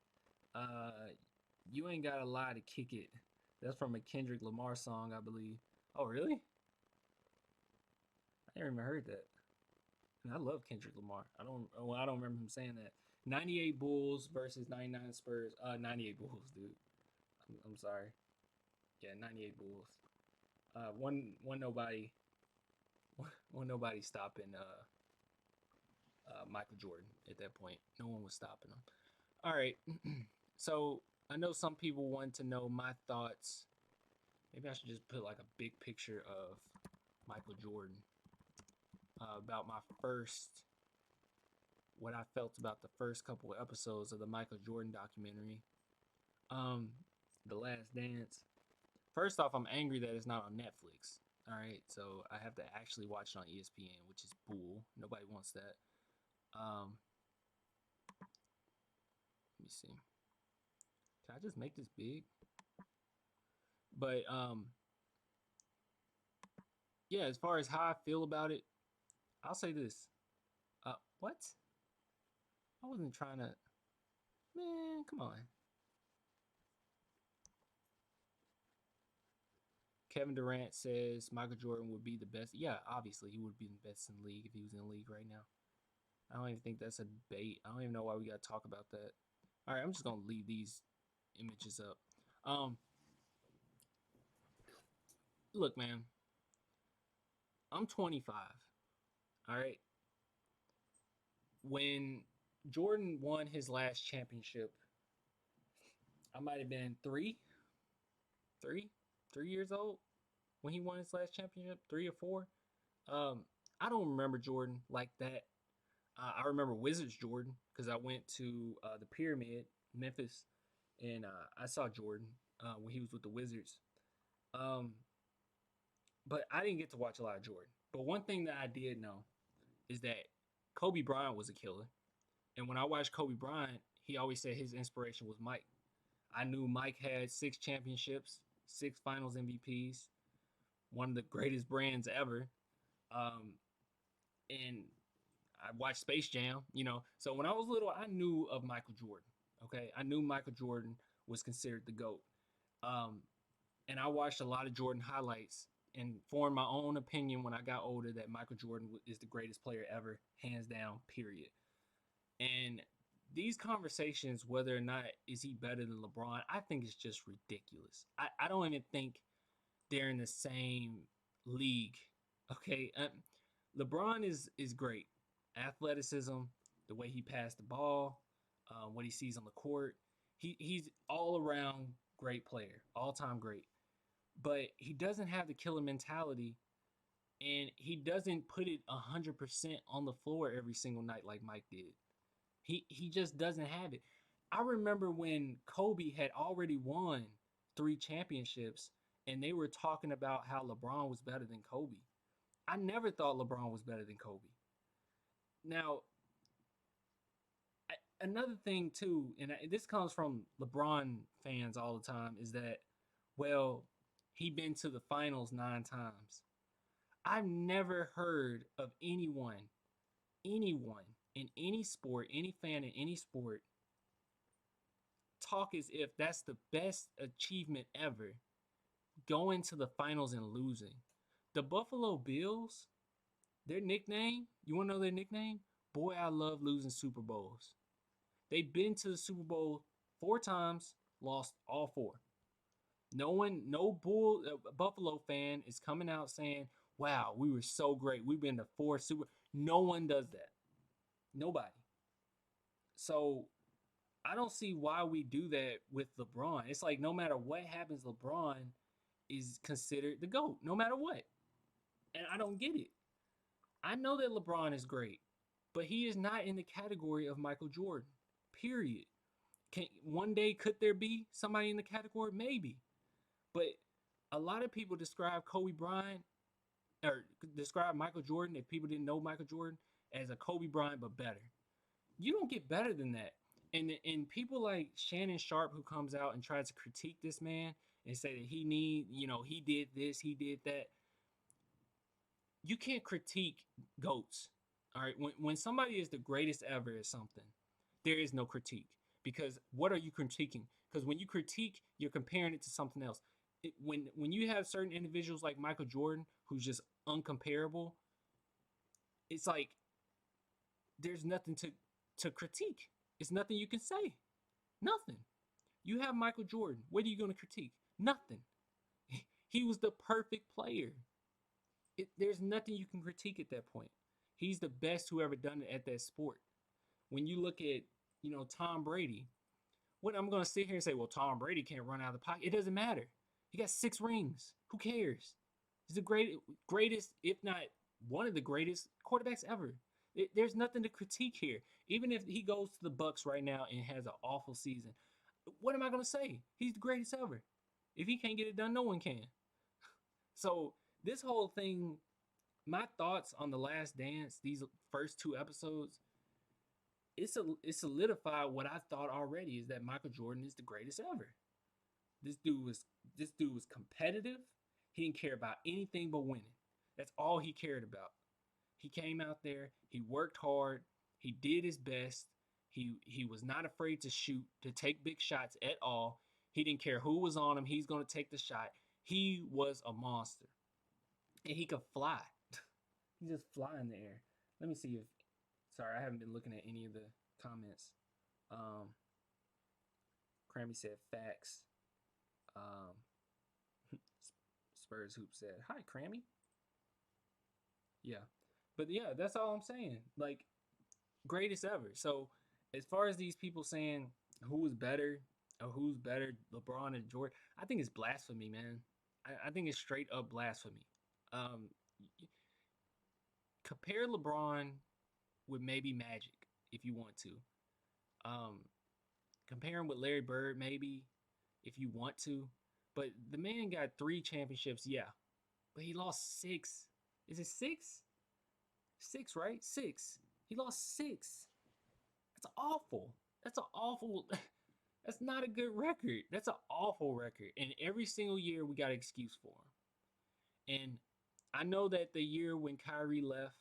S1: You ain't gotta lie to kick it. That's from a Kendrick Lamar song, I believe. Oh, really? I never even heard that. And I love Kendrick Lamar. I don't remember him saying that. 98 Bulls versus 99 Spurs. 98 Bulls, dude. I'm sorry. Yeah, 98 Bulls. One nobody stopping Michael Jordan at that point. No one was stopping him. All right. So I know some people want to know my thoughts. Maybe I should just put like a big picture of Michael Jordan, about my first, what I felt about the first couple of episodes of the Michael Jordan documentary, um, The Last Dance. First off, I'm angry that it's not on Netflix. All right, so I have to actually watch it on ESPN, which is bull. Nobody wants that. Let me see. Can I just make this big? But yeah, as far as how I feel about it, I'll say this. What? I wasn't trying to. Man, come on. Kevin Durant says Michael Jordan would be the best. Yeah, obviously he would be the best in the league if he was in the league right now. I don't even think that's a debate. I don't even know why we got to talk about that. All right, I'm just gonna leave these images up. Um, Look, man, I'm 25. All right, when Jordan won his last championship, I might have been three, 3 years old when he won his last championship, 3 or 4. Um, I don't remember Jordan like that. I remember Wizards Jordan because I went to the Pyramid, Memphis, and I saw Jordan when he was with the Wizards. Um, but I didn't get to watch a lot of Jordan. But one thing that I did know is that Kobe Bryant was a killer. And when I watched Kobe Bryant, he always said his inspiration was Mike. I knew Mike had 6 championships, 6 Finals MVPs, one of the greatest brands ever. Um, and I watched Space Jam, you know. So when I was little, I knew of Michael Jordan. Okay, I knew Michael Jordan was considered the GOAT. Um, and I watched a lot of Jordan highlights and formed my own opinion when I got older that Michael Jordan is the greatest player ever, hands down, period. And these conversations, whether or not is he better than LeBron, I think it's just ridiculous. I don't even think they're in the same league. Okay, LeBron is great. Athleticism, the way he passed the ball, what he sees on the court. He's all around great player, all time great. But he doesn't have the killer mentality, and he doesn't put it 100% on the floor every single night like Mike did. He just doesn't have it. I remember when Kobe had already won 3 championships, and they were talking about how LeBron was better than Kobe. I never thought LeBron was better than Kobe. Now, another thing too, and this comes from LeBron fans all the time, is that, well, he been to the finals 9 times. I've never heard of anyone in any sport, any fan in any sport, talk as if that's the best achievement ever, going to the finals and losing. The Buffalo Bills, their nickname, you want to know their nickname? Boy, I love losing Super Bowls. They've been to the Super Bowl 4 times, lost all 4. No one, no Buffalo fan is coming out saying, "Wow, we were so great. We've been to 4 Super." No one does that. Nobody. So I don't see why we do that with LeBron. It's like no matter what happens, LeBron is considered the GOAT, no matter what. And I don't get it. I know that LeBron is great, but he is not in the category of Michael Jordan. Period. One day could there be somebody in the category? Maybe. But a lot of people describe Kobe Bryant or describe Michael Jordan, if people didn't know Michael Jordan, as a Kobe Bryant but better. You don't get better than that. And people like Shannon Sharp, who comes out and tries to critique this man and say that he did this, he did that. You can't critique goats. All right. When somebody is the greatest ever at something, there is no critique. Because what are you critiquing? Because when you critique, you're comparing it to something else. When you have certain individuals like Michael Jordan, who's just uncomparable, it's like there's nothing to critique. It's nothing you can say. Nothing. You have Michael Jordan. What are you going to critique? Nothing. He was the perfect player. There's nothing you can critique at that point. He's the best who ever done it at that sport. When you look at, Tom Brady. What I'm gonna sit here and say, well, Tom Brady can't run out of the pocket. It doesn't matter. He got 6 rings. Who cares? He's the greatest, if not one of the greatest quarterbacks ever. There's nothing to critique here. Even if he goes to the Bucks right now and has an awful season, what am I gonna say? He's the greatest ever. If he can't get it done, no one can. So this whole thing, my thoughts on The Last Dance, these first 2 episodes, it solidified what I thought already, is that Michael Jordan is the greatest ever. This dude was competitive. He didn't care about anything but winning. That's all he cared about. He came out there, he worked hard, he did his best. He was not afraid to shoot, to take big shots at all. He didn't care who was on him, he's going to take the shot. He was a monster. And he could fly. He just fly in the air. Let me see if, sorry, I haven't been looking at any of the comments. Crammy said facts. Spurs Hoop said, hi, Crammy. Yeah. But yeah, that's all I'm saying. Like, greatest ever. So as far as these people saying who was better or who's better, LeBron and Jordan, I think it's blasphemy, man. I think it's straight up blasphemy. Compare LeBron with maybe Magic if you want to. Compare him with Larry Bird maybe if you want to. But the man got 3 championships, yeah. But he lost 6. Is it 6? 6, right? 6. He lost 6. That's awful. That's an awful. That's not a good record. That's an awful record. And every single year we got an excuse for him. And I know that the year when Kyrie left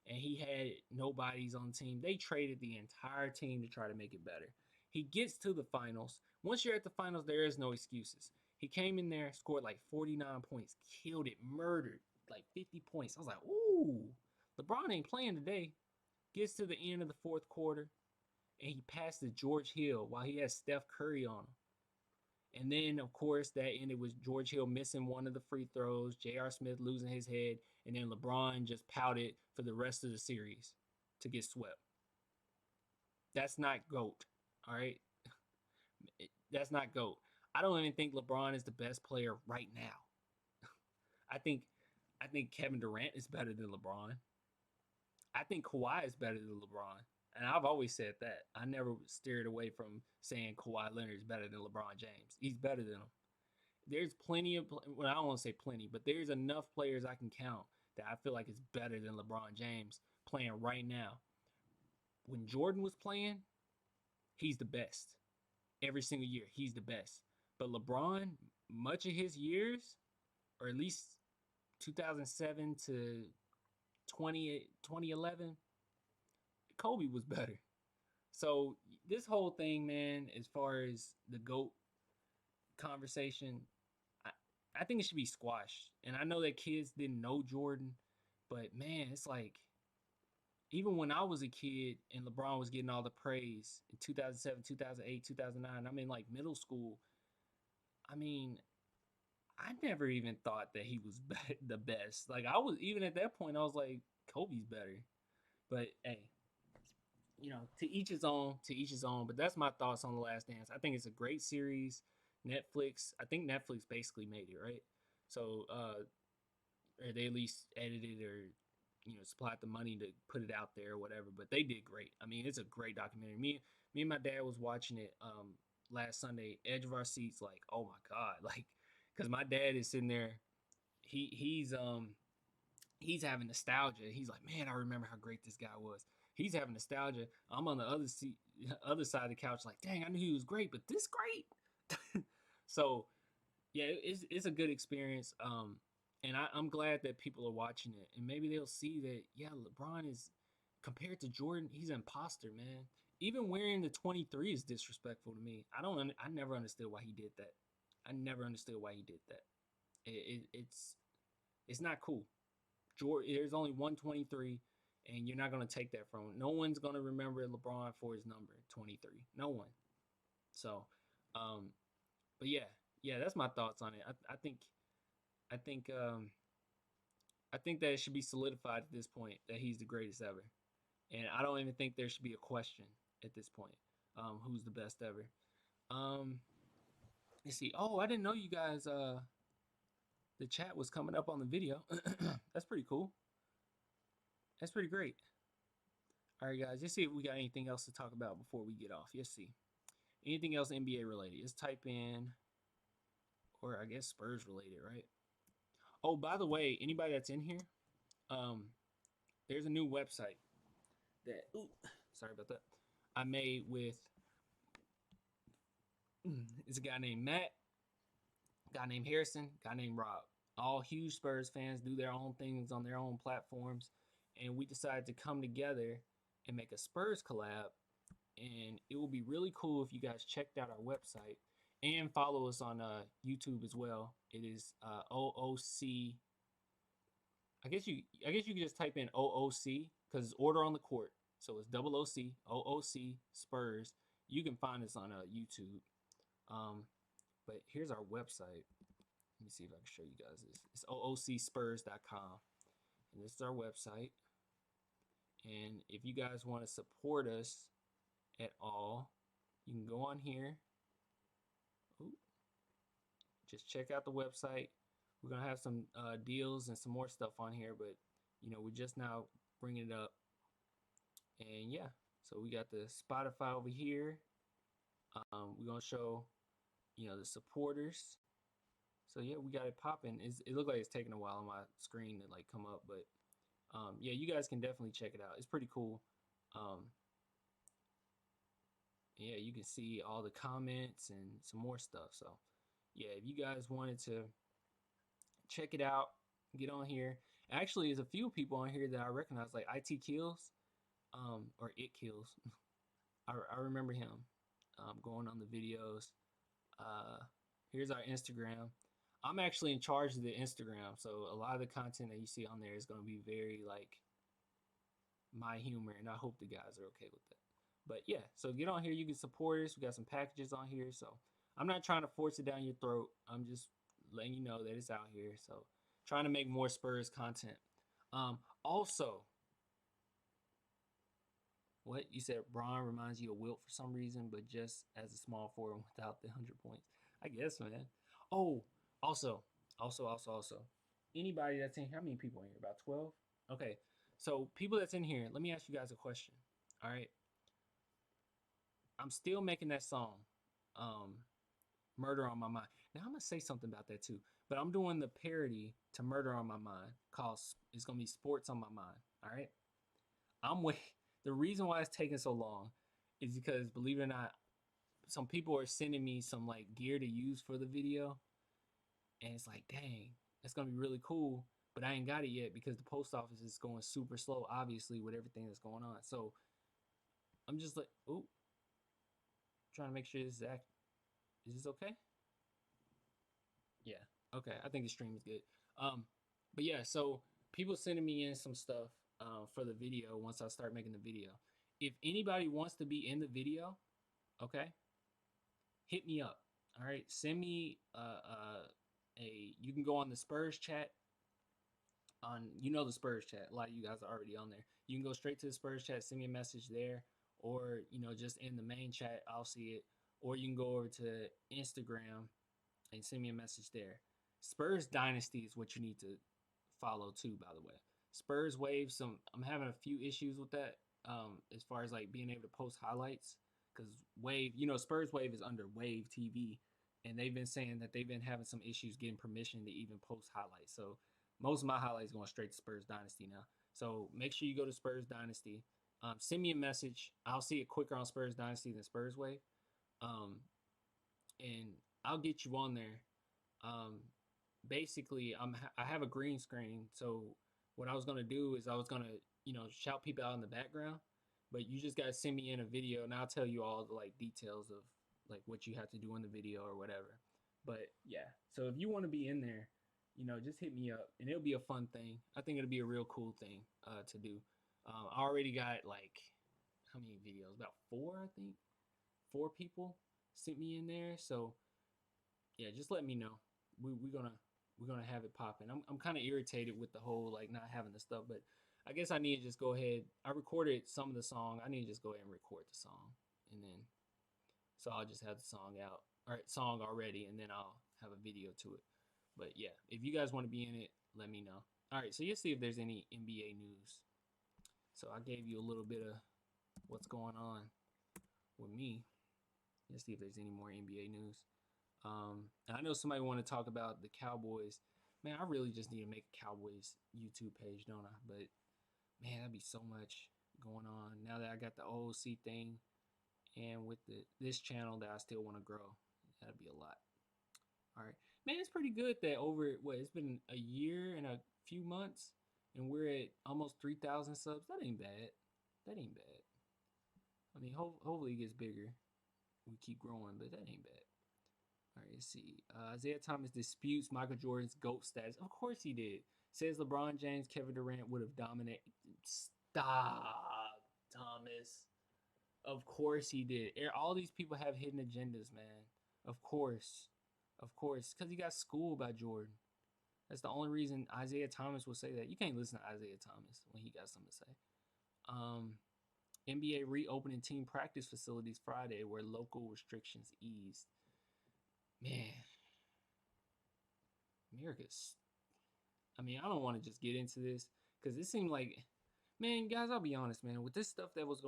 S1: and he had nobodies on the team, they traded the entire team to try to make it better. He gets to the finals. Once you're at the finals, there is no excuses. He came in there, scored like 49 points, killed it, murdered like 50 points. I was like, ooh, LeBron ain't playing today. Gets to the end of the 4th quarter, and he passed to George Hill while he had Steph Curry on him. And then, of course, that ended with George Hill missing one of the free throws, J.R. Smith losing his head, and then LeBron just pouted for the rest of the series to get swept. That's not GOAT, all right? That's not GOAT. I don't even think LeBron is the best player right now. I think Kevin Durant is better than LeBron. I think Kawhi is better than LeBron. And I've always said that. I never steered away from saying Kawhi Leonard is better than LeBron James. He's better than him. There's plenty of, well, I don't want to say plenty, but there's enough players I can count that I feel like is better than LeBron James playing right now. When Jordan was playing, he's the best. Every single year, he's the best. But LeBron, much of his years, or at least 2007 to 2011, Kobe was better. So this whole thing, man, as far as the GOAT conversation, I think it should be squashed. And I know that kids didn't know Jordan, but man, it's like, even when I was a kid and LeBron was getting all the praise in 2007, 2008, 2009, I'm in like middle school. I mean, I never even thought that he was the best. Like, I was, even at that point, I was like, Kobe's better. But hey, to each his own, to each his own. But that's my thoughts on The Last Dance. I think it's a great series. Netflix, I think Netflix basically made it, right? So, or they at least edited or, supplied the money to put it out there or whatever. But they did great. I mean, it's a great documentary. Me and my dad was watching it last Sunday, edge of our seats, like, oh my God. Like, because my dad is sitting there, he's having nostalgia. He's like, man, I remember how great this guy was. He's having nostalgia. I'm on the other side of the couch, like, dang, I knew he was great, but this great. So, yeah, it's a good experience. And I'm glad that people are watching it, and maybe they'll see that, yeah, LeBron is, compared to Jordan, he's an imposter, man. Even wearing the 23 is disrespectful to me. I never understood why he did that. I never understood why he did that. It's not cool. There's only 123, and you're not going to take that from him. No one's going to remember LeBron for his number, 23. No one. So, but yeah, that's my thoughts on it. I think that it should be solidified at this point that he's the greatest ever. And I don't even think there should be a question at this point. who's the best ever. Let's see. Oh, I didn't know you guys the chat was coming up on the video. That's pretty cool. That's pretty great. All right, guys. Let's see if we got anything else to talk about before we get off. Let's see. Anything else NBA related? Let's type in, or I guess Spurs related, right? Oh, by the way, anybody that's in here, um, there's a new website that. Ooh, sorry about that. I made with. It's a guy named Matt, a guy named Harrison, a guy named Rob. All huge Spurs fans, do their own things on their own platforms, and we decided to come together and make a Spurs collab. And it will be really cool if you guys checked out our website and follow us on YouTube as well. It is OOC. I guess you can just type in OOC because it's Order on the Court. So it's OOC Spurs. You can find us on YouTube. But here's our website. Let me see if I can show you guys this. It's oocspurs.com. And this is our website. And if you guys want to support us at all, you can go on here. Ooh. Just check out the website. We're going to have some deals and some more stuff on here, but we're just now bringing it up. And yeah, so we got the Spotify over here. We're going to show, the supporters. So yeah, we got it popping. It looked like it's taking a while on my screen to like come up, but yeah, you guys can definitely check it out. It's pretty cool. Yeah, you can see all the comments and some more stuff. So yeah, if you guys wanted to check it out, get on here. Actually, there's a few people on here that I recognize, like IT Kills, or It Kills. I remember him going on the videos. Here's our Instagram. I'm actually in charge of the Instagram, so a lot of the content that you see on there is going to be very like my humor, and I hope the guys are okay with that. But yeah, so get on here. You can support us. We got some packages on here, so I'm not trying to force it down your throat. I'm just letting you know that it's out here. So trying to make more Spurs content. Also, what you said, Braun reminds you of Wilt for some reason, but just as a small forward without the 100 points. I guess, man. Oh, also, anybody that's in, how many people in here? About 12? Okay, so people that's in here, let me ask you guys a question. All right, I'm still making that song, Murder on My Mind. Now I'm gonna say something about that too, but I'm doing the parody to Murder on My Mind called, it's gonna be Sports on My Mind. All right, I'm wait. The reason why it's taking so long is because, believe it or not, some people are sending me some like gear to use for the video, and it's like, dang, that's gonna be really cool, but I ain't got it yet because the post office is going super slow, obviously, with everything that's going on. So I'm just like, ooh, trying to make sure this is this okay? Yeah, okay. I think the stream is good. But yeah, so people sending me in some stuff for the video once I start making the video. If anybody wants to be in the video, okay, hit me up. All right, send me you can go on the Spurs chat on, the Spurs chat. A lot of you guys are already on there. You can go straight to the Spurs chat, send me a message there, or just in the main chat, I'll see it. Or you can go over to Instagram and send me a message there. Spurs Dynasty is what you need to follow too, by the way. Spurs Wave, I'm having a few issues with that, as far as like being able to post highlights, because Wave, Spurs Wave is under Wave TV, and they've been saying that they've been having some issues getting permission to even post highlights. So most of my highlights going straight to Spurs Dynasty now. So make sure you go to Spurs Dynasty. Send me a message. I'll see it quicker on Spurs Dynasty than Spurs Wave. And I'll get you on there. Basically, I have a green screen, so what I was gonna do is I was gonna shout people out in the background, but you just gotta send me in a video, and I'll tell you all the like details of like what you have to do in the video or whatever. But yeah, so if you want to be in there, just hit me up, and it'll be a fun thing. I think it'll be a real cool thing to do. I already got like how many videos? About 4, I think. 4 people sent me in there, so yeah, just let me know. We're gonna have it popping. I'm kind of irritated with the whole like not having the stuff, but I guess I need to just go ahead. I recorded some of the song. I need to just go ahead and record the song, and then So I'll just have the song out, all right, song already, and then I'll have a video to it. But yeah, if you guys want to be in it, let me know. All right, so you'll see if there's any NBA news. So I gave you a little bit of what's going on with me. Let's see if there's any more NBA news. And I know somebody want to talk about the Cowboys. Man, I really just need to make a Cowboys YouTube page, don't I? But man, that'd be so much going on now that I got the OOC thing, and with this channel that I still want to grow. That'd be a lot. All right, man, it's pretty good that over what it's been a year and a few months, and we're at almost 3,000 subs. That ain't bad. That ain't bad. I mean, hopefully it gets bigger. We keep growing, but that ain't bad. All right, let's see. Isaiah Thomas disputes Michael Jordan's GOAT status. Of course he did. Says LeBron James, Kevin Durant would have dominated. Stop, Thomas. Of course he did. All these people have hidden agendas, man. Of course. Of course. Because he got schooled by Jordan. That's the only reason Isaiah Thomas will say that. You can't listen to Isaiah Thomas when he got something to say. NBA reopening team practice facilities Friday where local restrictions eased. Man. America's... I mean, I don't want to just get into this because it seemed like... Man, guys, I'll be honest, man. With this stuff that's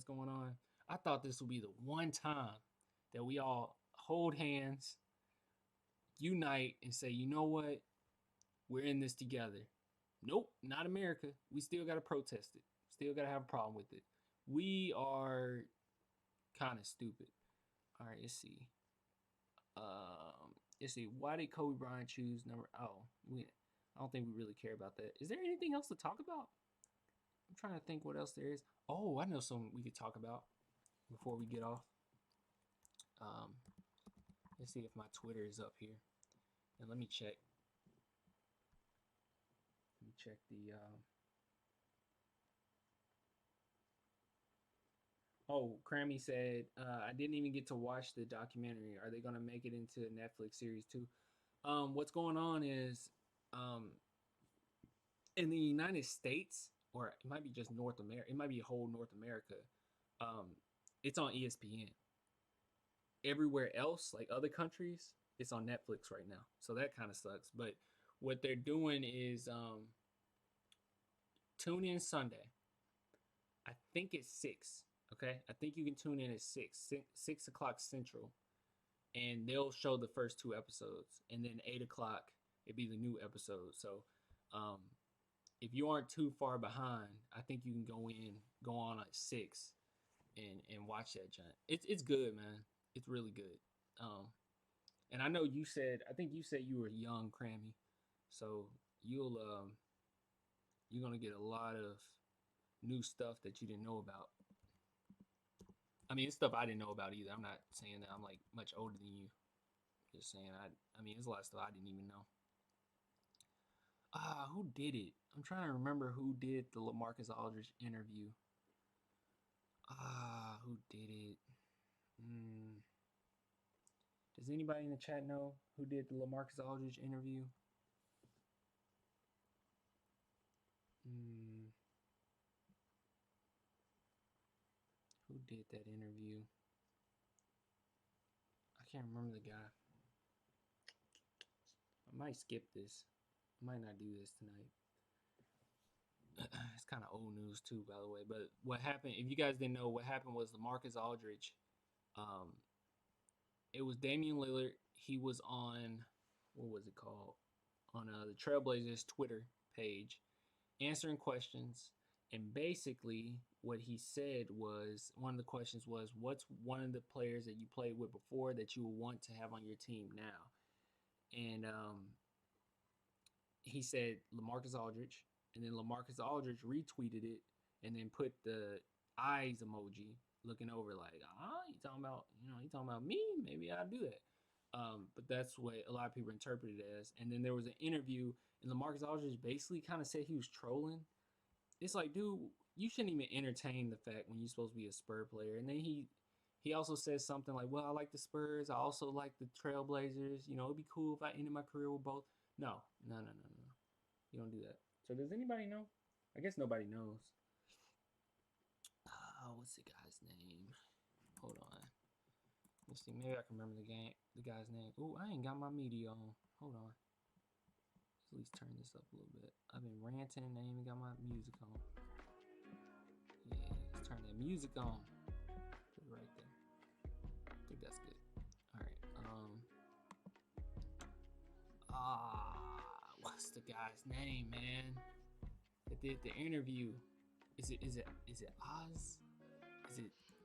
S1: going on, I thought this would be the one time that we all hold hands, unite, and say, you know what? We're in this together. Nope, not America. We still got to protest it. Still got to have a problem with it. We are kind of stupid. All right, let's see. Let's see. Why did Kobe Bryant choose number? Oh, I don't think we really care about that. Is there anything else to talk about? I'm trying to think what else there is. Oh, I know something we could talk about before we get off. Let's see if my Twitter is up here. And let me check. Let me check the... Oh, Crammy said, I didn't even get to watch the documentary. Are they going to make it into a Netflix series too? What's going on is in the United States, or it might be just North America, it might be whole North America, it's on ESPN. Everywhere else, like other countries, it's on Netflix right now. So that kind of sucks. But what they're doing is tune in Sunday. I think it's 6. Okay, I think you can tune in at 6 o'clock Central, and they'll show the first 2 episodes, and then 8 o'clock it'd be the new episode. So, if you aren't too far behind, I think you can go on at 6, and watch that giant. It's good, man. It's really good. And I know I think you said you were young, Crammy, so you're gonna get a lot of new stuff that you didn't know about. I mean, it's stuff I didn't know about either. I'm not saying that I'm like much older than you. Just saying, I mean, there's a lot of stuff I didn't even know. Who did it? I'm trying to remember who did the LaMarcus Aldridge interview. Who did it? Does anybody in the chat know who did the LaMarcus Aldridge interview? Who did that interview? I can't remember the guy. I might skip this. I might not do this tonight. It's kind of old news too, by the way. But what happened, if you guys didn't know, what happened was LaMarcus Aldridge, it was Damian Lillard. He was on, what was it called? On the Trailblazers Twitter page, answering questions. And basically what he said was, one of the questions was, what's one of the players that you played with before that you would want to have on your team now? And he said LaMarcus Aldridge, and then LaMarcus Aldridge retweeted it and then put the eyes emoji looking over like, you talking about me? Maybe I'll do that. But that's what a lot of people interpreted it as. And then there was an interview, and LaMarcus Aldridge basically kind of said he was trolling. It's like, dude, you shouldn't even entertain the fact when you're supposed to be a Spur player. And then he also says something like, well, I like the Spurs. I also like the Trailblazers. It'd be cool if I ended my career with both. No. You don't do that. So does anybody know? I guess nobody knows. What's the guy's name? Hold on. Let's see, maybe I can remember the guy's name. Oh, I ain't got my media on. Hold on. Let's at least turn this up a little bit. I've been ranting and I ain't even got my music on. Yeah, let's turn that music on. Put it right there. I think that's good. Alright, what's the guy's name, man? That did the interview. Is it Oz?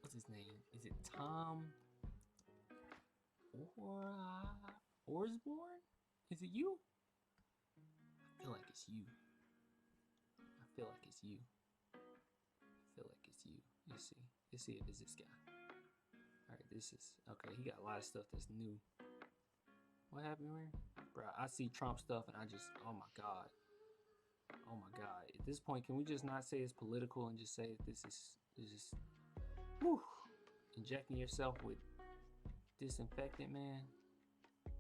S1: What's his name? Is it Tom Orsborn? Is it you? I feel like it's you. Let's see if it's this guy. Alright, this is okay, he got a lot of stuff that's new. What happened here? Bro, I see Trump stuff and I just, oh my god. At this point, can we just not say it's political and just say this is just whew, injecting yourself with disinfectant, man?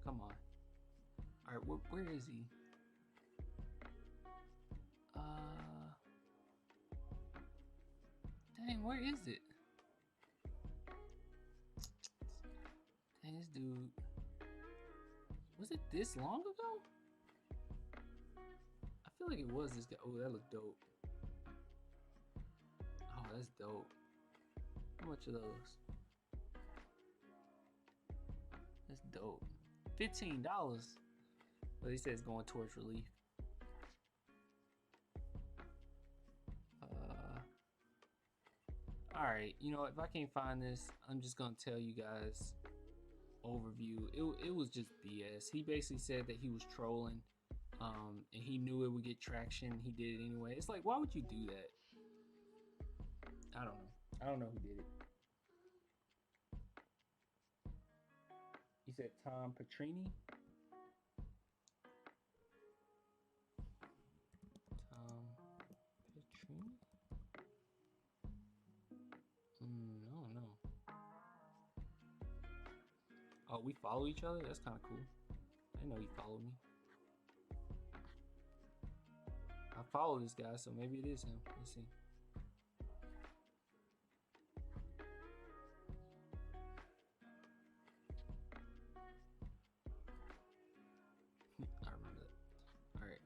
S1: Come on. Alright, where is he? Dang, where is it? Dang, this dude. Was it this long ago? I feel like it was this guy. Oh, that looked dope. Oh, that's dope. How much are those? That's dope. $15. But he says going towards relief. Alright, you know, if I can't find this, I'm just gonna tell you guys overview. It was just BS. He basically said that he was trolling, and he knew it would get traction. He did it anyway. It's like, why would you do that? I don't know who did it. You said Tom Petrini? Tom Petrini? I don't know. Oh, we follow each other? That's kind of cool. I didn't know he followed me. I follow this guy, so maybe it is him. Let's see. I remember that. Alright,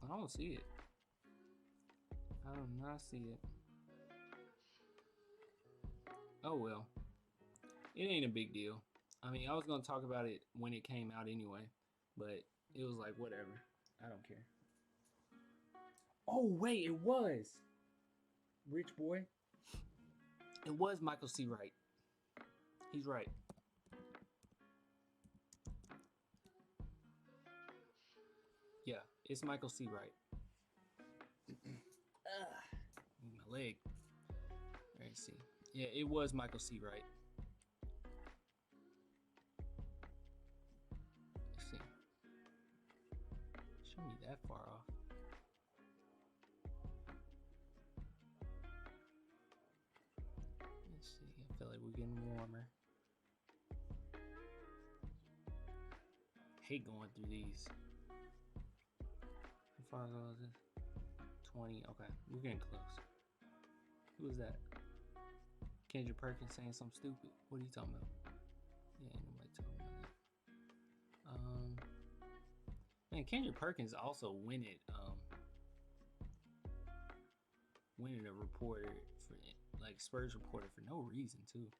S1: I don't see it. I do not see it. Oh well. It ain't a big deal. I mean, I was gonna talk about it when it came out anyway, but it was like, whatever. I don't care. Oh wait, it was Rich Boy. It was Michael C. Wright. He's right. Yeah, it's Michael C. Wright. My leg. Let's see. Yeah, it was Michael C. Wright. Let's see. Show me that far off. Let's see. I feel like we're getting warmer. Hate going through these. How far ago is this? 20. Okay, we're getting close. Who was that? Kendrick Perkins saying something stupid. What are you talking about? Yeah, ain't nobody talking about that. Man, Kendrick Perkins also winning a reporter for like Spurs reporter for no reason too.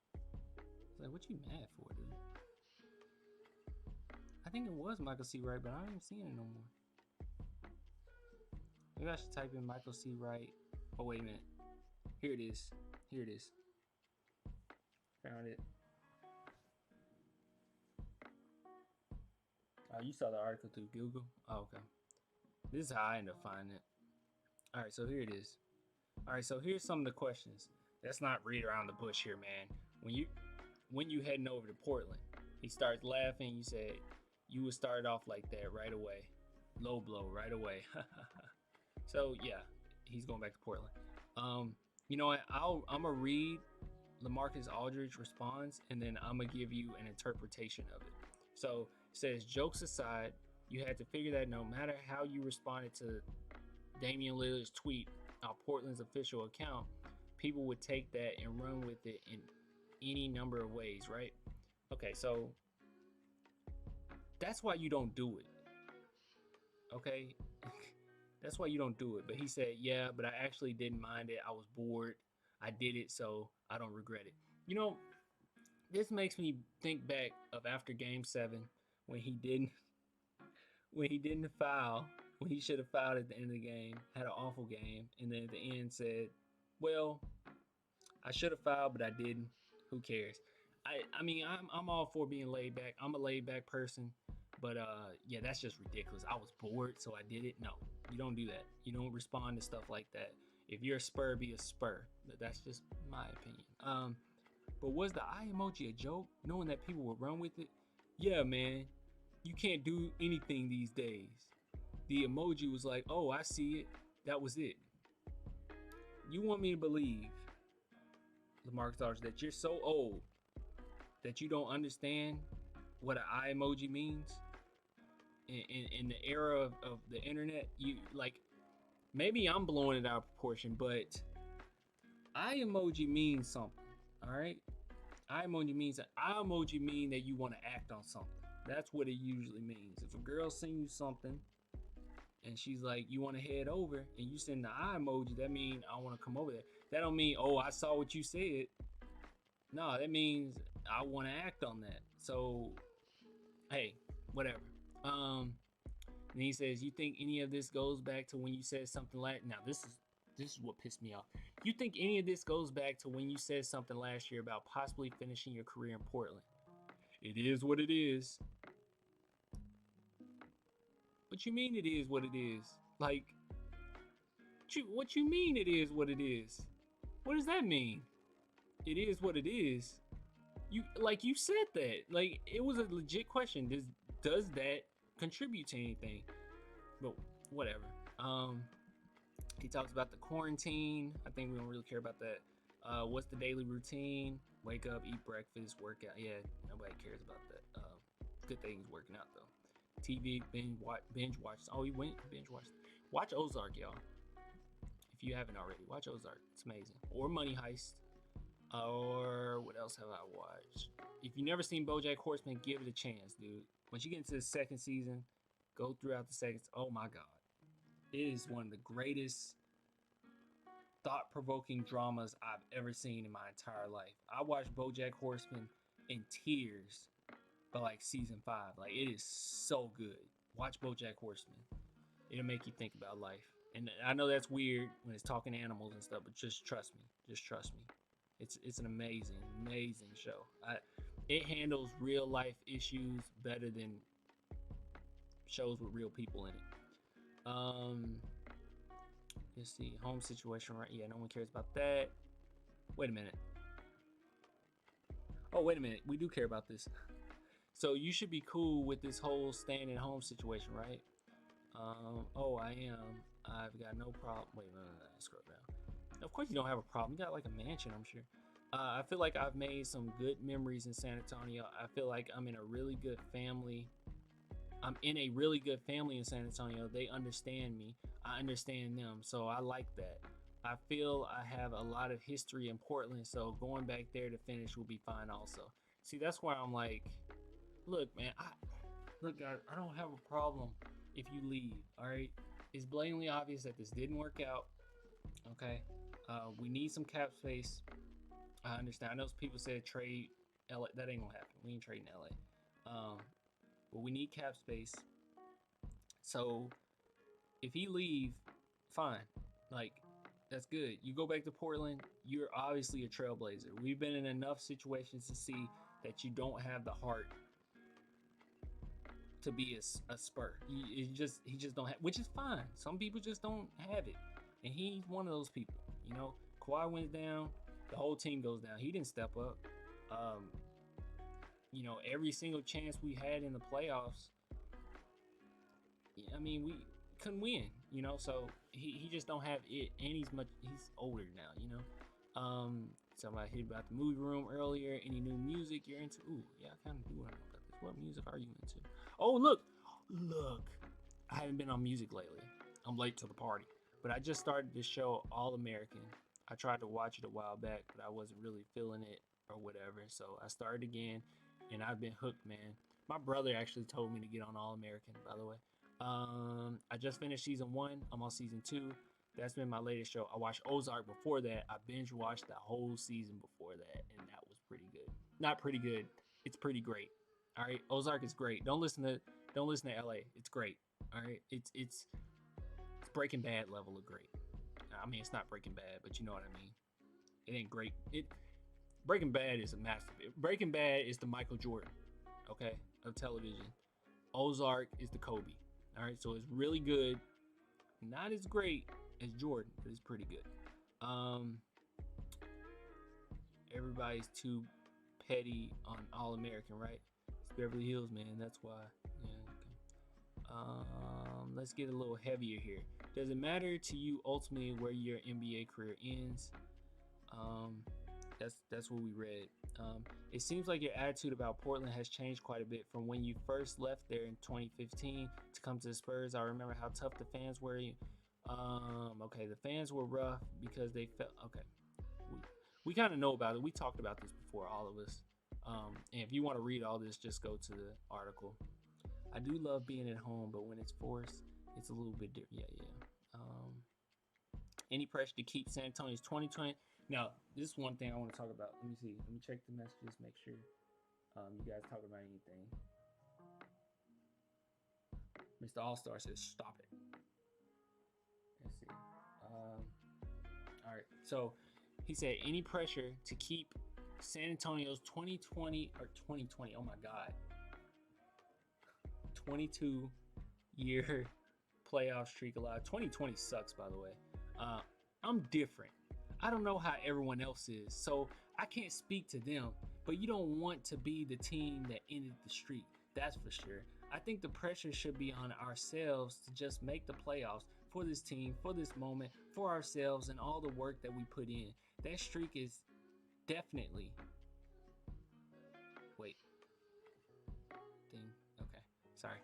S1: It's like, what you mad for, dude? I think it was Michael C. Wright, but I don't even see it no more. Maybe I should type in Michael C. Wright. Oh wait a minute. Here it is. Here it is. Found it. Oh, you saw the article through Google? Oh, okay. This is how I ended up finding it. Alright, so here it is. Alright, so here's some of the questions. Let's not read around the bush here, man. When you heading over to Portland, he starts laughing. You said you would start off like that right away. Low blow right away. So yeah, he's going back to Portland. You know what? I'm gonna read LaMarcus Aldridge response, and then I'm gonna give you an interpretation of it. So it says, jokes aside, You had to figure that no matter how you responded to Damian Lillard's tweet on Portland's official account, people would take that and run with it in any number of ways, right? Okay, so that's why you don't do it. Okay? That's why you don't do it. But he said, yeah, but I actually didn't mind it. I was bored. I did it, so I don't regret it. You know, this makes me think back of after game 7 when he didn't foul, when he should have fouled at the end of the game, had an awful game, and then at the end said, well, I should have fouled, but I didn't. Who cares? I mean, I'm all for being laid back. I'm a laid back person, but yeah, that's just ridiculous. I was bored, so I did it. No, you don't do that. You don't respond to stuff like that. If you're a Spur, be a Spur. That's just my opinion. But was the eye emoji a joke, knowing that people would run with it? Yeah, man, you can't do anything these days. The emoji was like, oh, I see it. That was it. You want me to believe, LaMarcus Aldridge, that you're so old that you don't understand what an eye emoji means? In the era of the internet, you like, maybe I'm blowing it out of proportion, but eye emoji means something. All right, eye emoji means that you want to act on something. That's what it usually means. If a girl sends you something and she's like, you want to head over, and you send the eye emoji, that means I want to come over there. That don't mean, oh, I saw what you said. No, that means I want to act on that. So, hey, whatever. And he says, you think any of this goes back to when you said something like, now this is what pissed me off. You think any of this goes back to when you said something last year about possibly finishing your career in Portland? It is what it is. What you mean it is what it is? Like, what you mean it is what it is? What does that mean? It is what it is. You said that. Like, it was a legit question. Does that contribute to anything? But whatever. He talks about the quarantine. I think we don't really care about that. What's the daily routine? Wake up, eat breakfast, work out. Yeah, nobody cares about that. Good thing he's working out though. TV, binge watch. Oh, he went binge watch. Watch Ozark, y'all. If you haven't already, watch Ozark. It's amazing. Or Money Heist. Or what else have I watched? If you've never seen BoJack Horseman, give it a chance, dude. Once you get into the second season, go throughout the seconds. Oh my God. It is one of the greatest thought-provoking dramas I've ever seen in my entire life. I watched BoJack Horseman in tears by like season 5. Like, it is so good. Watch BoJack Horseman. It'll make you think about life. And I know that's weird when it's talking animals and stuff, but just trust me. Just trust me. It's an amazing show. It handles real life issues better than shows with real people in it. Let's see, home situation, right? Yeah, no one cares about that. Wait a minute. Oh, wait a minute. We do care about this. So you should be cool with this whole staying at home situation, right? Oh, I am. I've got no problem. Wait, no, scroll down. Of course you don't have a problem. You got like a mansion, I'm sure. I feel like I've made some good memories in San Antonio. I feel like I'm in a really good family. I'm in a really good family in San Antonio. They understand me. I understand them. So I like that. I feel I have a lot of history in Portland. So going back there to finish will be fine also. See, that's why I'm like, look, man, I don't have a problem if you leave, all right? It's blatantly obvious that this didn't work out, okay? We need some cap space. I understand. I know people said trade LA. That ain't gonna happen. We ain't trading LA. But we need cap space. So if he leave, fine. Like, that's good. You go back to Portland, you're obviously a trailblazer. We've been in enough situations to see that you don't have the heart to be a Spur. He just don't have, which is fine. Some people just don't have it, and he's one of those people. You know, Kawhi went down, the whole team goes down. He didn't step up. You know, every single chance we had in the playoffs, I mean, we couldn't win. You know, so he just don't have it, and he's older now. You know, somebody hit about the movie room earlier. Any new music you're into? Ooh, yeah, I kind of do want to know about this. What music are you into? Oh, look, Look, I haven't been on music lately. I'm late to the party. But I just started this show, All American. I tried to watch it a while back, but I wasn't really feeling it or whatever. So I started again, and I've been hooked, man. My brother actually told me to get on All American, by the way. I just finished season 1. I'm on season 2. That's been my latest show. I watched Ozark before that. I binge watched the whole season before that, and that was pretty good. Not pretty good. It's pretty great. All right, Ozark is great. Don't listen to LA. It's great. All right, it's Breaking Bad level of great. I mean, it's not Breaking Bad, but you know what I mean. It ain't great. Breaking Bad is a masterpiece. Breaking Bad is the Michael Jordan, okay, of television. Ozark is the Kobe. All right, so it's really good. Not as great as Jordan, but it's pretty good. Everybody's too petty on All American, right? It's Beverly Hills, man. That's why. Yeah. Okay. Let's get a little heavier here. Does it matter to you ultimately where your NBA career ends? That's what we read. It seems like your attitude about Portland has changed quite a bit from when you first left there in 2015 to come to the Spurs. I remember how tough the fans were. Okay, the fans were rough because they felt okay. We kind of know about it. We talked about this before, all of us. And if you want to read all this, just go to the article. I do love being at home, but when it's forced, it's a little bit different. Yeah. Any pressure to keep San Antonio's 2020? Now, this is one thing I want to talk about. Let me see. Let me check the messages, make sure you guys talk about anything. Mr. All-Star says, stop it. Let's see. All right. So he said, any pressure to keep San Antonio's 2020 or 2020? Oh my God. 22-year playoff streak alive. 2020 sucks, by the way. I'm different. I don't know how everyone else is, so I can't speak to them, but you don't want to be the team that ended the streak. That's for sure. I think the pressure should be on ourselves to just make the playoffs for this team, for this moment, for ourselves, and all the work that we put in. That streak is definitely... Wait. Thing. Okay. Sorry.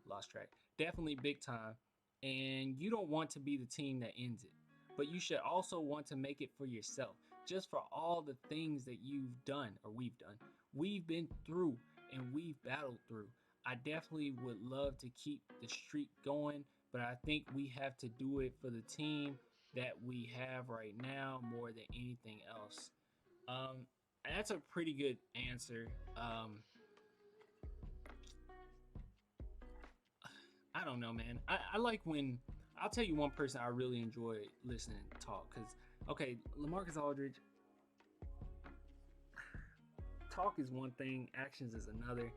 S1: Lost track. Definitely big time. And you don't want to be the team that ends it. But you should also want to make it for yourself. Just for all the things that you've done, or we've done. We've been through and we've battled through. I definitely would love to keep the streak going, but I think we have to do it for the team that we have right now more than anything else. That's a pretty good answer. I don't know, man. I like when... I'll tell you one person I really enjoy listening to talk. Because, okay, LaMarcus Aldridge, talk is one thing, actions is another.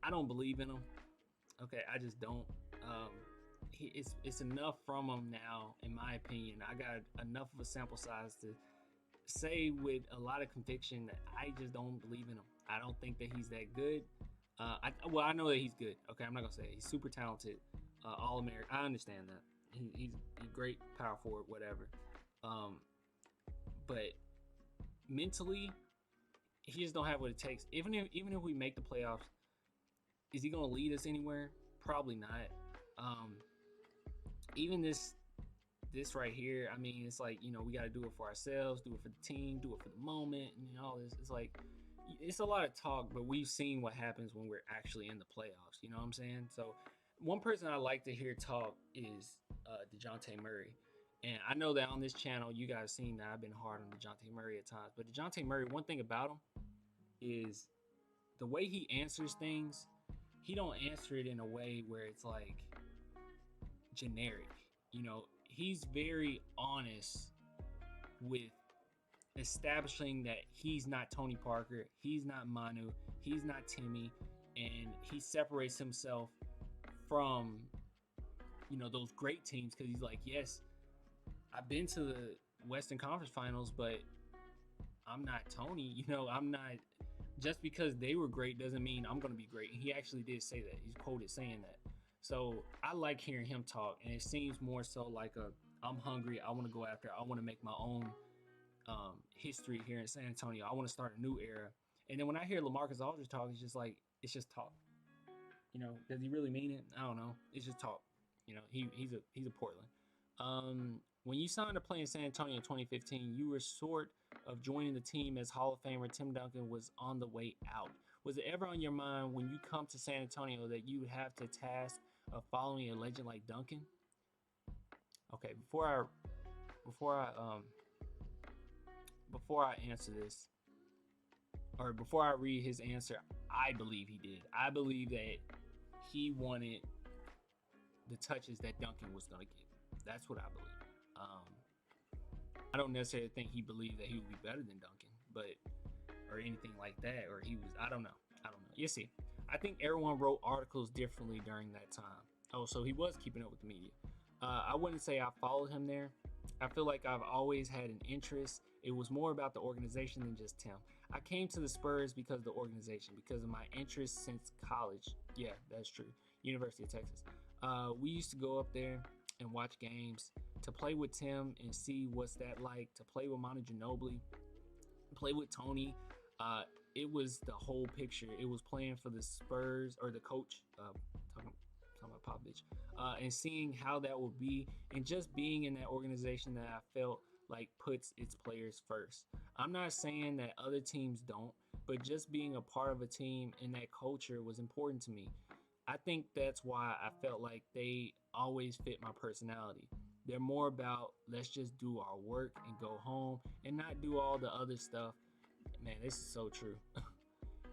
S1: I don't believe in him. Okay, I just don't. It's enough from him now, in my opinion. I got enough of a sample size to say with a lot of conviction that I just don't believe in him. I don't think that he's that good. I know that he's good. Okay, I'm not gonna say it. He's super talented, All American. I understand that. He's a great power forward, whatever. But mentally, he just don't have what it takes. Even if we make the playoffs, is he gonna lead us anywhere? Probably not. Even this right here, I mean, it's like, we got to do it for ourselves, do it for the team, do it for the moment, and all this. It's like, it's a lot of talk, but we've seen what happens when we're actually in the playoffs. You know what I'm saying? So one person I like to hear talk is DeJounte Murray. And I know that on this channel, you guys seen that I've been hard on DeJounte Murray at times. But DeJounte Murray, one thing about him is the way he answers things, he don't answer it in a way where it's like generic. He's very honest with establishing that he's not Tony Parker, he's not Manu, he's not Timmy, and he separates himself from those great teams because he's like, yes, I've been to the Western Conference Finals, but I'm not Tony. I'm not. Just because they were great doesn't mean I'm going to be great. And he actually did say that. He's quoted saying that. So I like hearing him talk, and it seems more so like I'm hungry. I want to go after. I want to make my own history here in San Antonio. I want to start a new era. And then when I hear LaMarcus Aldridge talk, it's just talk. You know, does he really mean it? I don't know. It's just talk. You know, he's a Portland. When you signed to play in San Antonio in 2015, you were sort of joining the team as Hall of Famer Tim Duncan was on the way out. Was it ever on your mind when you come to San Antonio that you would have to task of following a legend like Duncan? Okay, before I before I answer this, or before I read his answer, I believe he did. I believe that he wanted the touches that Duncan was going to get. That's what I believe. I don't necessarily think he believed that he would be better than Duncan, but or anything like that, or he was. I don't know. You see, I think everyone wrote articles differently during that time. Oh, so he was keeping up with the media. I wouldn't say I followed him there. I feel like I've always had an interest. It was more about the organization than just Tim. I came to the Spurs because of the organization, because of my interest since college. Yeah, that's true. University of Texas. We used to go up there and watch games, to play with Tim and see what's that like, to play with Manu Ginobili, play with Tony. It was the whole picture. It was playing for the Spurs, or the coach, talking about Popovich, and seeing how that would be, and just being in that organization that I felt like puts its players first. I'm not saying that other teams don't, but just being a part of a team and that culture was important to me. I think that's why I felt like they always fit my personality. They're more about, let's just do our work and go home and not do all the other stuff. Man, this is so true.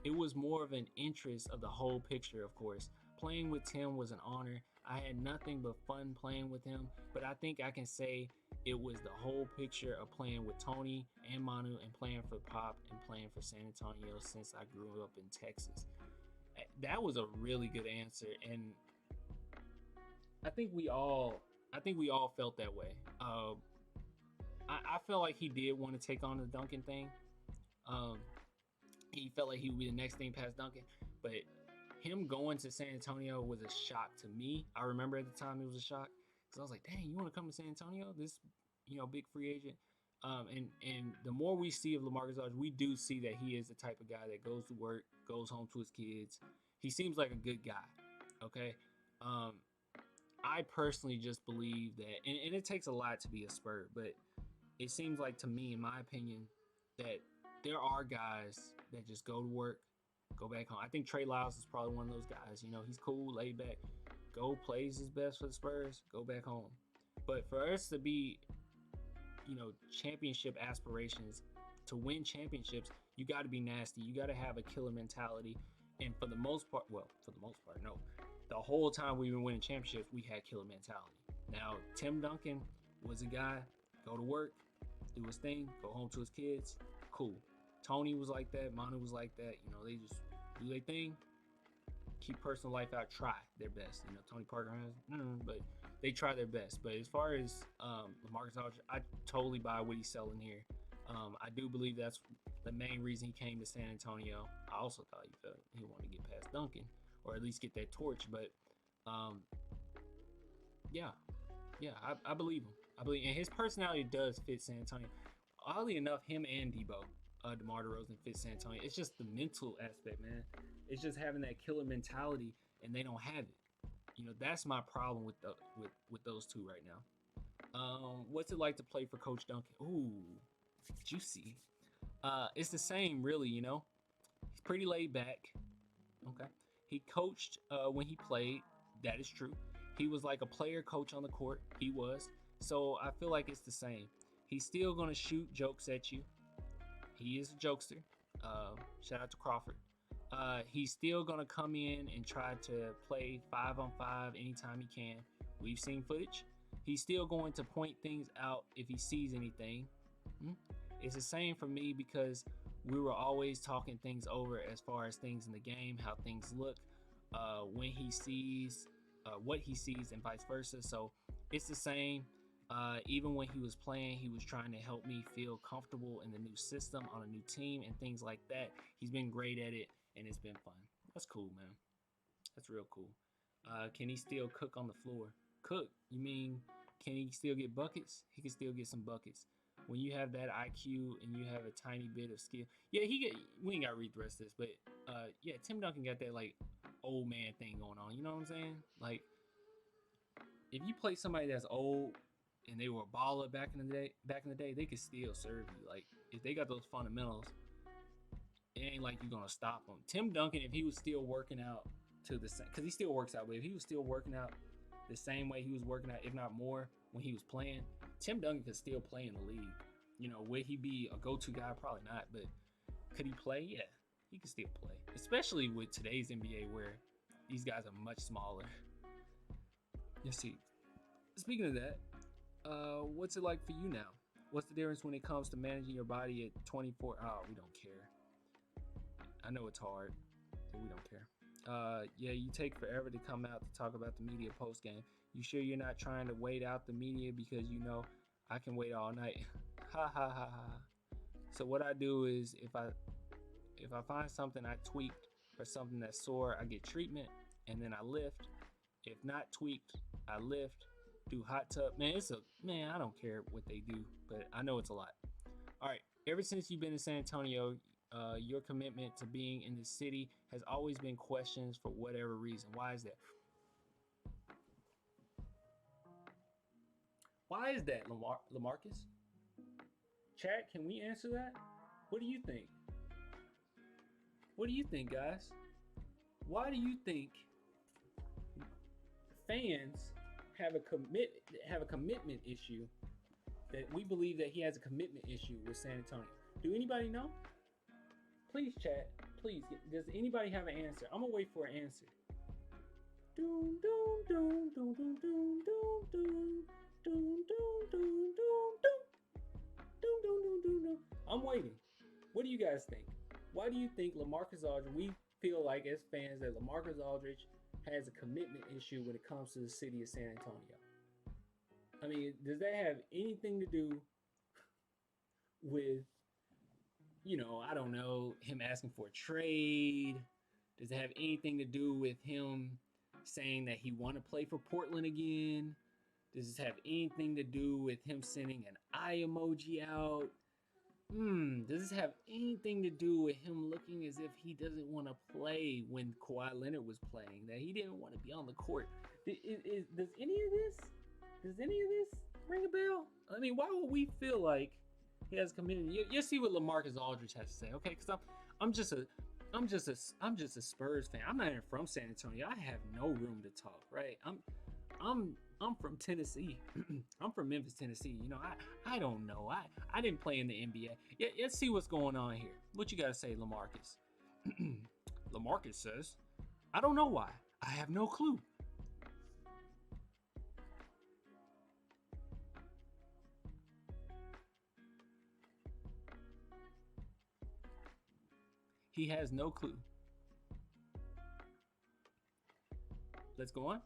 S1: It was more of an interest of the whole picture, of course. Playing with Tim was an honor. I had nothing but fun playing with him, but I think I can say it was the whole picture of playing with Tony and Manu and playing for Pop and playing for San Antonio since I grew up in Texas. That was a really good answer, and I think we all felt that way. I felt like he did want to take on the Duncan thing. He felt like he would be the next thing past Duncan, but him going to San Antonio was a shock to me. I remember at the time it was a shock, because I was like, dang, you want to come to San Antonio? This, big free agent. And the more we see of LaMarcus Aldridge, we do see that he is the type of guy that goes to work, goes home to his kids. He seems like a good guy. Okay. I personally just believe that, and it takes a lot to be a Spur, but it seems like, to me, in my opinion, that there are guys that just go to work, go back home. I think Trey Lyles is probably one of those guys. He's cool, laid back, plays his best for the Spurs, go back home. But for us to be, championship aspirations, to win championships, you got to be nasty. You got to have a killer mentality. And for the most part, no. The whole time we've been winning championships, we had killer mentality. Now, Tim Duncan was a guy, go to work, do his thing, go home to his kids, cool. Tony was like that, Manu was like that. They just do their thing, keep personal life out, try their best. Tony Parker has, but they try their best. But as far as LaMarcus Aldridge, I totally buy what he's selling here. I do believe that's the main reason he came to San Antonio. I also thought he wanted to get past Duncan, or at least get that torch. But I believe him. And his personality does fit San Antonio. Oddly enough, him and DeMar DeRozan fit San Antonio. It's just the mental aspect, man. It's just having that killer mentality, and they don't have it. That's my problem with those two right now. What's it like to play for Coach Duncan? Ooh, juicy. It's the same, really. He's pretty laid back. Okay. He coached when he played. That is true. He was like a player coach on the court. He was. So I feel like it's the same. He's still going to shoot jokes at you. He is a jokester. Shout out to Crawford. He's still going to come in and try to play 5-on-5 anytime he can. We've seen footage. He's still going to point things out if he sees anything. It's the same for me, because we were always talking things over as far as things in the game, how things look, when he sees, what he sees, and vice versa. So it's the same. Even when he was playing, he was trying to help me feel comfortable in the new system, on a new team, and things like that. He's been great at it, and it's been fun. That's cool, man. That's real cool. Can he still cook on the floor? Cook? You mean, can he still get buckets? He can still get some buckets. When you have that IQ and you have a tiny bit of skill. Yeah, we ain't got to read the rest of this, but yeah, Tim Duncan got that, like, old man thing going on. You know what I'm saying? Like, if you play somebody that's old and they were a baller back in the day, they could still serve you. Like, if they got those fundamentals, it ain't like you're gonna stop them. Tim Duncan, if he was still working out to the same, because he still works out, but if he was still working out the same way he was working out, if not more, when he was playing, Tim Duncan could still play in the league. You know, would he be a go-to guy? Probably not, but could he play? Yeah, he can still play, especially with today's NBA where these guys are much smaller. Let's see. Speaking of that, what's it like for you now? What's the difference when it comes to managing your body at 24? Oh, we don't care. I know it's hard, but we don't care. Yeah, you take forever to come out to talk about the media post game. You sure you're not trying to wait out the media because you know I can wait all night? Ha ha ha ha. So what I do is if I find something I tweaked or something that's sore, I get treatment and then I lift. If not tweaked, I lift, do hot tub. Man, I don't care what they do, but I know it's a lot. All right, ever since you've been in San Antonio, your commitment to being in the city has always been questions for whatever reason. Why is that? Why is that, LaMarcus? Chat, can we answer that? What do you think? What do you think, guys? Why do you think fans have a commitment issue? That we believe that he has a commitment issue with San Antonio. Do anybody know? Please chat. Please. Does anybody have an answer? I'm gonna wait for an answer. Doom doom doom doom doom doom doom doom doom doom doom doom. I'm waiting. What do you guys think? Why do you think LaMarcus Aldridge? We feel like as fans that LaMarcus Aldridge has a commitment issue when it comes to the city of San Antonio. I mean, does that have anything to do with, you know, I don't know, him asking for a trade? Does it have anything to do with him saying that he want to play for Portland again? Does this have anything to do with him sending an eye emoji out? Does this have anything to do with him looking as if he doesn't want to play when Kawhi Leonard was playing? That he didn't want to be on the court? Does any of this ring a bell? I mean, why would we feel like he has committed? You see what LaMarcus Aldridge has to say, okay? Because I'm just a Spurs fan. I'm not even from San Antonio. I have no room to talk, right? I'm from Tennessee. I'm from Memphis, Tennessee. You know, I don't know. I didn't play in the NBA. Yeah, let's see what's going on here. What you got to say, LaMarcus? LaMarcus says, I don't know why. I have no clue. He has no clue. Let's go on.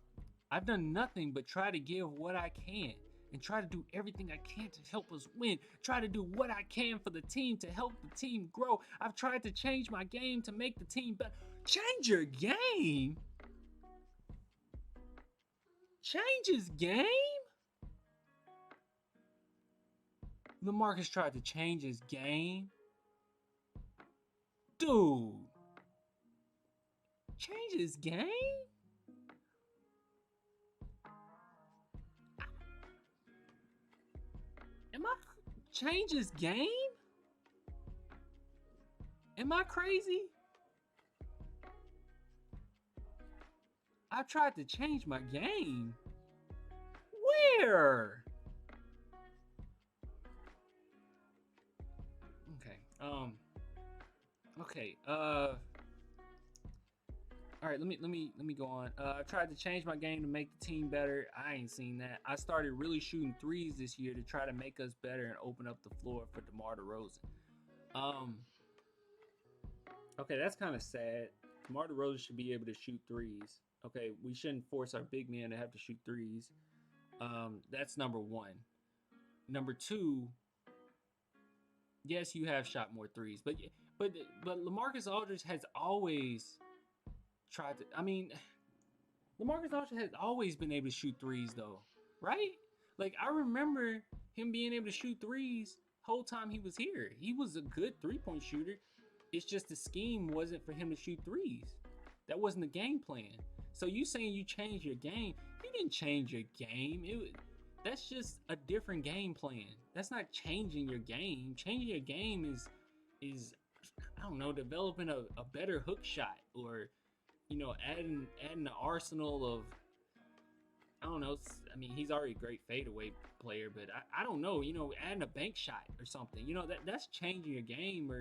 S1: I've done nothing but try to give what I can and try to do everything I can to help us win. Try to do what I can for the team to help the team grow. I've tried to change my game to make the team better. Change your game? Change his game? LaMarcus tried to change his game? Dude. Change his game? Am I change his game? Am I crazy? I tried to change my game. Where? Okay. All right, let me go on. I tried to change my game to make the team better. I ain't seen that. I started really shooting threes this year to try to make us better and open up the floor for DeMar DeRozan. Okay, that's kind of sad. DeMar DeRozan should be able to shoot threes. Okay, we shouldn't force our big man to have to shoot threes. That's number one. Number two, yes, you have shot more threes, but LaMarcus Aldridge has always tried to. I mean, LaMarcus Aldridge has always been able to shoot threes, though, right? Like, I remember him being able to shoot threes whole time he was here. He was a good three-point shooter. It's just the scheme wasn't for him to shoot threes. That wasn't the game plan. So you saying you changed your game? You didn't change your game. That's just a different game plan. That's not changing your game. Changing your game is I don't know, developing a better hook shot, or adding an arsenal of, I don't know. I mean, he's already a great fadeaway player, but I don't know. Adding a bank shot or something. That's changing your game,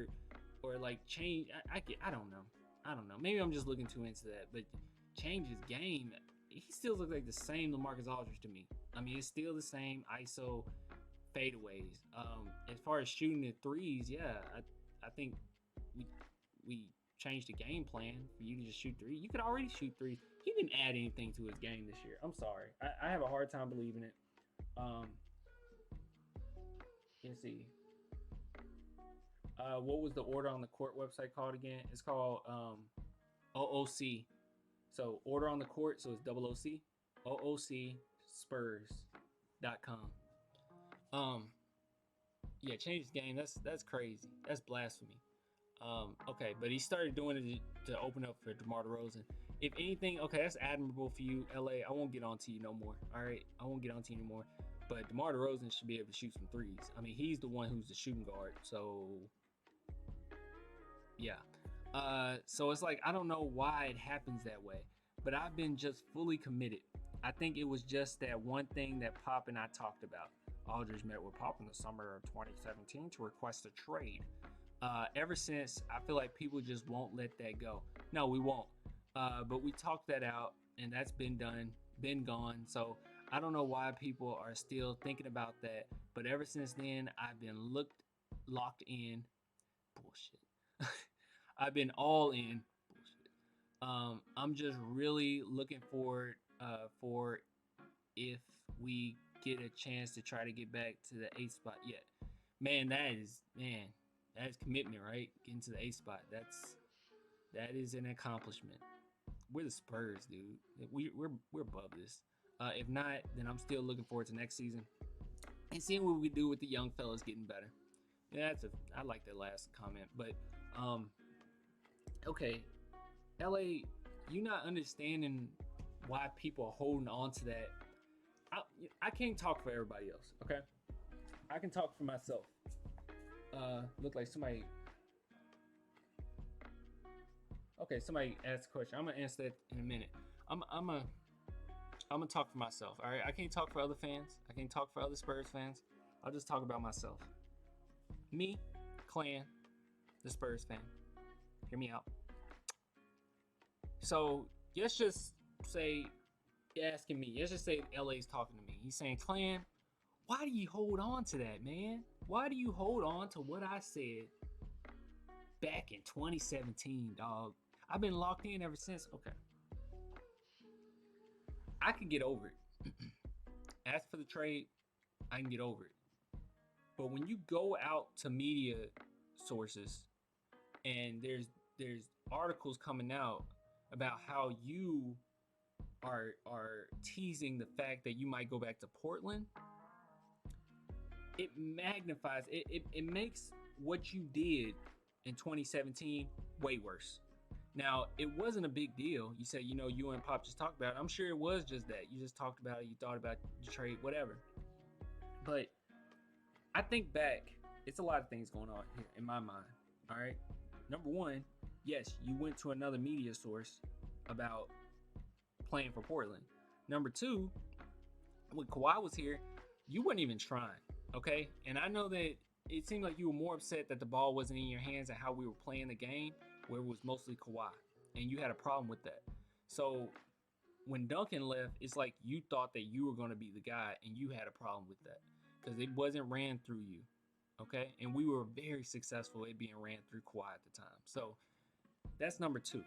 S1: or like change. I don't know. I don't know. Maybe I'm just looking too into that, but change his game. He still looks like the same LaMarcus Aldridge to me. I mean, it's still the same ISO fadeaways. As far as shooting the threes, yeah, I think we changed the game plan for you to just shoot three. You could already shoot threes. He didn't add anything to his game this year. I'm sorry. I have a hard time believing it. Let's see. What was the order on the court website called again? It's called OOC. So order on the court, so it's OOC. OOC Spurs.com. Yeah, change the game. That's crazy. That's blasphemy. Okay, but he started doing it to open up for DeMar DeRozan. If anything, okay, that's admirable for you, LA. I won't get on to you no more. All right, I won't get on to you anymore. But DeMar DeRozan should be able to shoot some threes. I mean, he's the one who's the shooting guard. So yeah. So it's like, I don't know why it happens that way, but I've been just fully committed. I think it was just that one thing that Pop and I talked about. Aldridge met with Pop in the summer of 2017 to request a trade. Ever since, I feel like people just won't let that go. No, we won't. But we talked that out, and that's been done, been gone. So I don't know why people are still thinking about that. But ever since then, I've been locked in. Bullshit. I've been all in. Bullshit. I'm just really looking forward for if we get a chance to try to get back to the 8th spot. Yeah, man, that is commitment, right? Getting to the 8th spot. That is an accomplishment. We're the Spurs, dude. We're above this. If not, then I'm still looking forward to next season and seeing what we do with the young fellas getting better. Yeah, I like that last comment, but okay, LA, you not understanding why people are holding on to that. I can't talk for everybody else, okay? I can talk for myself. Look like somebody. Okay, somebody asked a question. I'm gonna answer that in a minute. I'm gonna talk for myself. All right, I can't talk for other fans. I can't talk for other Spurs fans. I'll just talk about myself. Me, Clan, the Spurs fan. Hear me out. So let's just say, asking me. Let's just say LA's talking to me. He's saying, Clan, why do you hold on to that, man? Why do you hold on to what I said back in 2017, dog? I've been locked in ever since. Okay. I can get over it. As for the trade, I can get over it. But when you go out to media sources and there's articles coming out about how you are teasing the fact that you might go back to Portland, it magnifies it makes what you did in 2017 way worse. Now, it wasn't a big deal. You said, you and Pop just talked about it. I'm sure it was just that. You just talked about it. You thought about the trade, whatever. But I think back, it's a lot of things going on here in my mind. All right. Number one, yes, you went to another media source about playing for Portland. Number two, when Kawhi was here, you weren't even trying. Okay. And I know that it seemed like you were more upset that the ball wasn't in your hands and how we were playing the game, where it was mostly Kawhi, and you had a problem with that. So when Duncan left, it's like you thought that you were going to be the guy, and you had a problem with that because it wasn't ran through you, okay? And we were very successful at being ran through Kawhi at the time. So that's number two,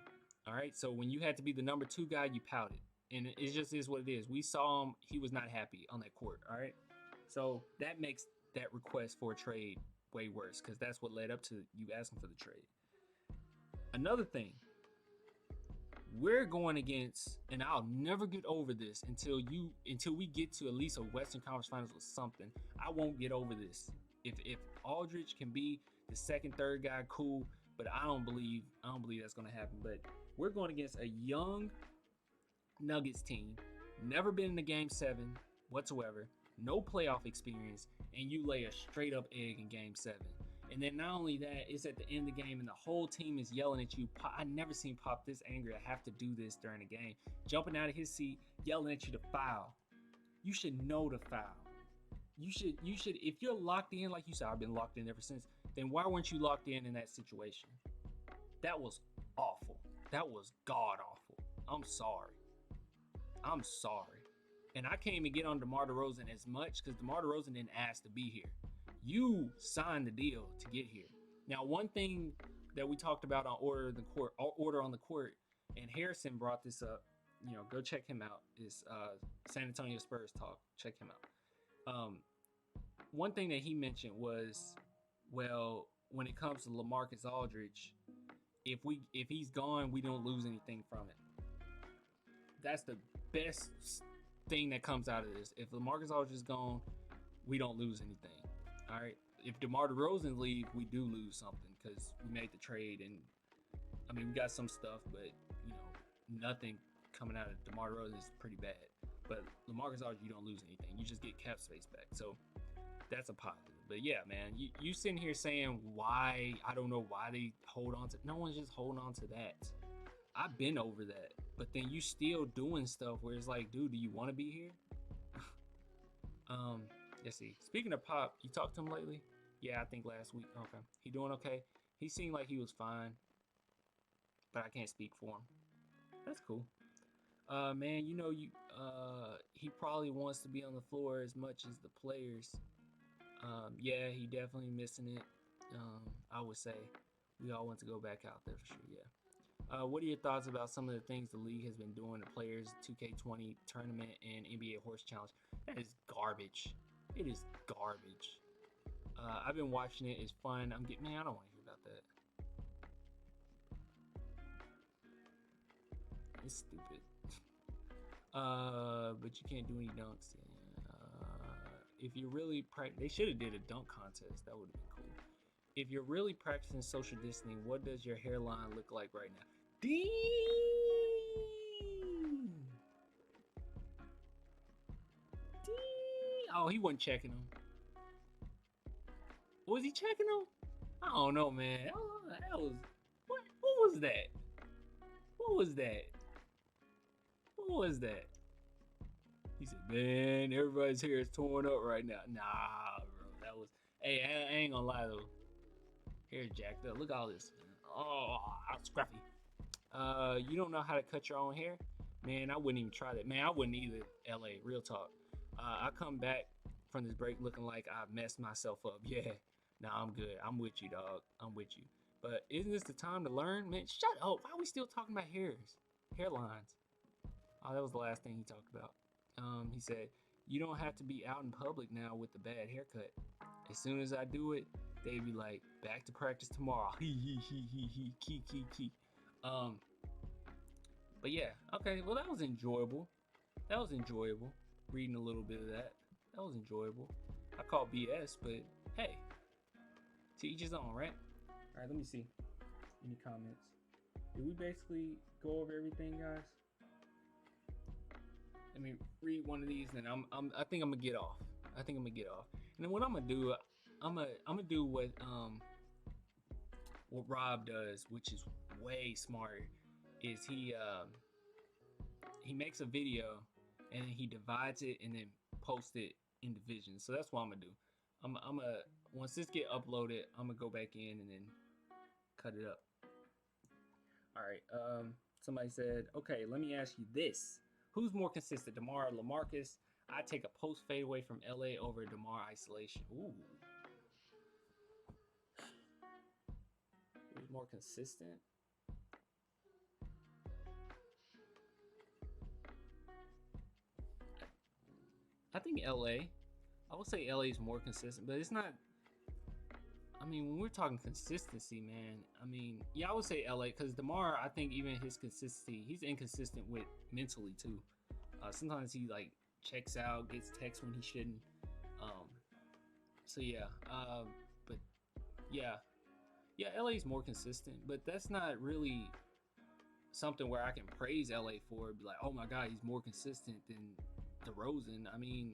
S1: all right? So when you had to be the number two guy, you pouted, and it just is what it is. We saw him. He was not happy on that court, all right? So that makes that request for a trade way worse because that's what led up to you asking for the trade. Another thing, we're going against, and I'll never get over this until we get to at least a Western Conference Finals or something. I won't get over this. If Aldridge can be the second, third guy, cool. but I don't believe that's gonna happen. But we're going against a young Nuggets team, never been in a game 7 whatsoever, no playoff experience, and you lay a straight up egg in game 7. And then not only that, it's at the end of the game and the whole team is yelling at you. I never seen Pop this angry. I have to do this during the game. Jumping out of his seat, yelling at you to foul. You should know to foul. You should, if you're locked in, like you said, I've been locked in ever since, then why weren't you locked in that situation? That was awful. That was god awful. I'm sorry. And I can't even get on DeMar DeRozan as much because DeMar DeRozan didn't ask to be here. You signed the deal to get here. Now, one thing that we talked about on Order on the Court, and Harrison brought this up, go check him out, is San Antonio Spurs Talk. Check him out. One thing that he mentioned was, well, when it comes to LaMarcus Aldridge, if he's gone, we don't lose anything from it. That's the best thing that comes out of this. If LaMarcus Aldridge is gone, we don't lose anything. All right. If DeMar DeRozan leaves, we do lose something because we made the trade, and I mean we got some stuff, but nothing coming out of DeMar DeRozan is pretty bad. But LaMarcus Aldridge, you don't lose anything. You just get cap space back. So that's a positive. But yeah, man, you sitting here saying why, I don't know why they hold on to. No one's just holding on to that. I've been over that. But then you still doing stuff where it's like, dude, do you want to be here? Let's see. Speaking of Pop, you talked to him lately? Yeah, I think last week. Okay. He doing okay? He seemed like he was fine. But I can't speak for him. That's cool. Man, he probably wants to be on the floor as much as the players. Yeah, he definitely missing it. I would say we all want to go back out there for sure, yeah. What are your thoughts about some of the things the league has been doing to players, 2K20 tournament and NBA Horse Challenge? That is garbage. It is garbage. I've been watching it. It's fun. I don't want to hear about that. It's stupid. But you can't do any dunks. If you're really they should have did a dunk contest. That would have been cool. If you're really practicing social distancing, what does your hairline look like right now? Damn! Oh, he wasn't checking them. Was he checking them? I don't know, man. That was what was that? What was that? What was that? He said, man, everybody's hair is torn up right now. Nah, bro. That was, hey, I ain't gonna lie though. Hair jacked up. Look at all this. Oh, scruffy. You don't know how to cut your own hair? Man, I wouldn't even try that. Man, I wouldn't either, LA. Real talk. I come back from this break looking like I messed myself up. Yeah. Nah, I'm good. I'm with you, dog. I'm with you. But isn't this the time to learn? Man, shut up. Why are we still talking about hairlines? Oh, that was the last thing he talked about. He said, you don't have to be out in public now with the bad haircut. As soon as I do it, they'd be like, back to practice tomorrow. Key. But yeah, okay, well that was enjoyable. Reading a little bit of that. That was enjoyable. I call BS, but hey, to each his own, right? All right, let me see. Any comments? Did we basically go over everything, guys? Let me read one of these, and I think I'm gonna get off. And then what I'm gonna do, I'm gonna do what Rob does, which is way smarter. Is he makes a video and then he divides it and then posts it in divisions. So that's what I'm gonna do. I'm gonna once this get uploaded, I'm gonna go back in and then cut it up. All right. Somebody said, okay, let me ask you this. Who's more consistent, DeMar or LaMarcus? I take a post fadeaway from LA over DeMar isolation. Ooh. Who's more consistent? I think LA. I would say LA is more consistent, but it's not. I mean, when we're talking consistency, man, I mean, yeah, I would say LA because DeMar, I think even his consistency, he's inconsistent with mentally too. Sometimes he like checks out, gets texts when he shouldn't. So yeah, but yeah, Yeah, LA's more consistent, but that's not really something where I can praise LA for. Be like, oh my God, he's more consistent than DeRozan. I mean,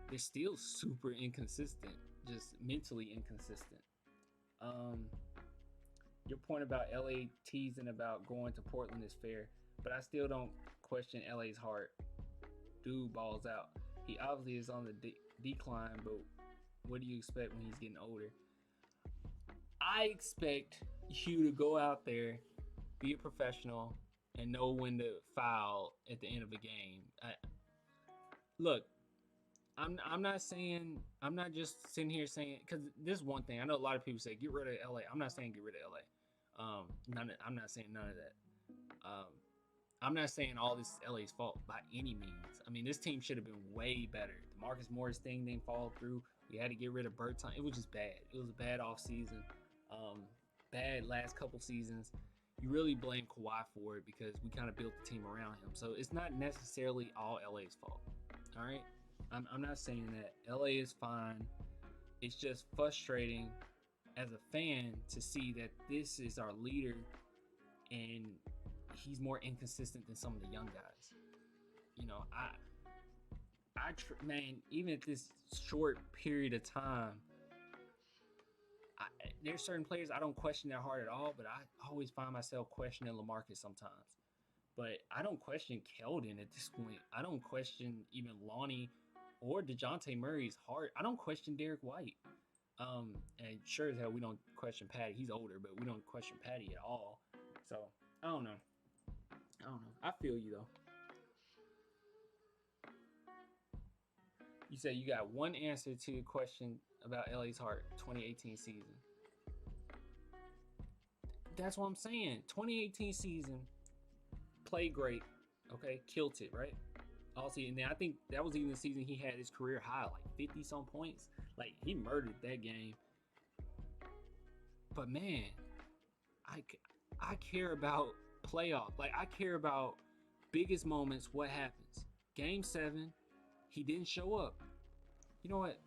S1: they're still super inconsistent, just mentally inconsistent. Um, your point about LA teasing about going to Portland is fair, but I still don't question LA's heart. Dude balls out. He obviously is on the decline, but what do you expect when he's getting older? I expect you to go out there, be a professional, and know when to foul at the end of a game. Look, I'm not saying, I'm not just sitting here saying, because this is one thing I know a lot of people say get rid of LA. I'm not saying get rid of LA. I'm not saying none of that. I'm not saying all this is LA's fault by any means. I mean, this team should have been way better. The Marcus Morris thing didn't fall through. We had to get rid of Berton. It was just bad. It was a bad offseason. Bad last couple seasons. You really blame Kawhi for it because we kind of built the team around him. So it's not necessarily all LA's fault. All right? I'm not saying that. LA is fine. It's just frustrating as a fan to see that this is our leader and he's more inconsistent than some of the young guys. You know, man, even at this short period of time, there's certain players I don't question their heart at all, but I always find myself questioning LaMarcus sometimes. But I don't question Keldon at this point. I don't question even Lonnie or DeJounte Murray's heart. I don't question Derek White. And sure as hell we don't question Patty. He's older, but we don't question Patty at all. So I don't know. I feel you though. You said you got one answer to your question about LA's heart, 2018 season. That's what I'm saying. 2018 season, played great. Okay, killed it, right? All season. And I think that was even the season he had his career high, like 50 some points. Like he murdered that game. But man, I care about playoff. Like I care about biggest moments. What happens? Game 7, he didn't show up. You know what?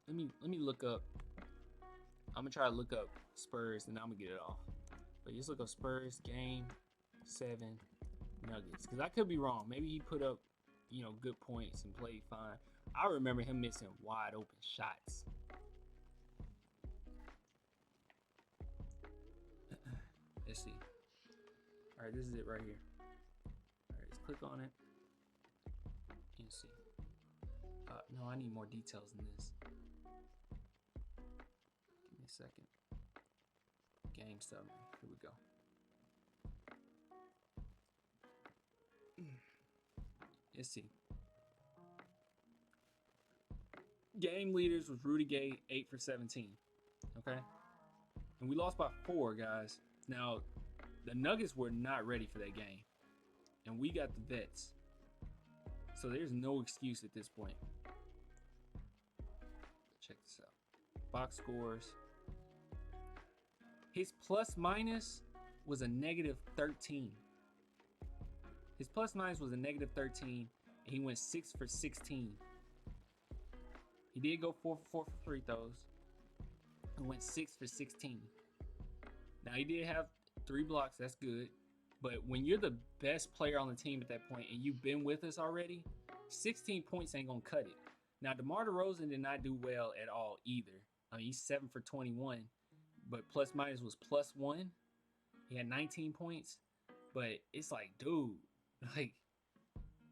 S1: Let me look up. I'm gonna try to look up Spurs and I'm gonna get it off. But just look up Spurs game 7 Nuggets, because I could be wrong. Maybe he put up, you know, good points and played fine. I remember him missing wide open shots. Let's see. All right, this is it right here. All right, let's click on it and see. No, I need more details than this. Give me a second. Game 7. Here we go. Let's see. Game leaders was Rudy Gay, 8 for 17. Okay? And we lost by 4, guys. Now, the Nuggets were not ready for that game. And we got the vets. So there's no excuse at this point. Check this out. Box scores. His plus minus was a negative 13. His plus minus was a negative 13. And he went 6 for 16. He did go 4 for 4 for free throws. And went 6 for 16. Now he did have 3 blocks. That's good. But when you're the best player on the team at that point and you've been with us already, 16 points ain't going to cut it. Now, DeMar DeRozan did not do well at all either. I mean, he's 7 for 21, but plus minus was +1. He had 19 points. But it's like, dude, like,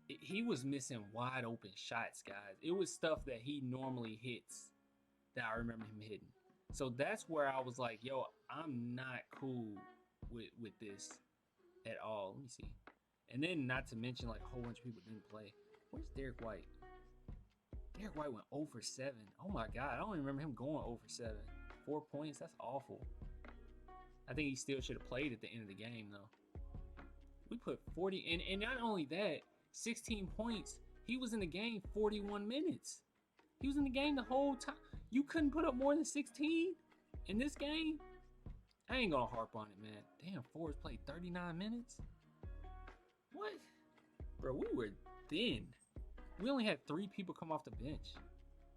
S1: he was missing wide open shots, guys. It was stuff that he normally hits that I remember him hitting. So that's where I was like, yo, I'm not cool with this at all. Let me see. And then not to mention, like, a whole bunch of people didn't play. Where's Derek White? Derek White went 0 for 7. Oh my God, I don't even remember him going 0 for 7. 4 points, that's awful. I think he still should have played at the end of the game, though. We put 40, and not only that, 16 points. He was in the game 41 minutes. He was in the game the whole time. You couldn't put up more than 16 in this game? I ain't gonna harp on it, man. Damn, Forrest played 39 minutes? What? Bro, we were thin. We only had 3 people come off the bench.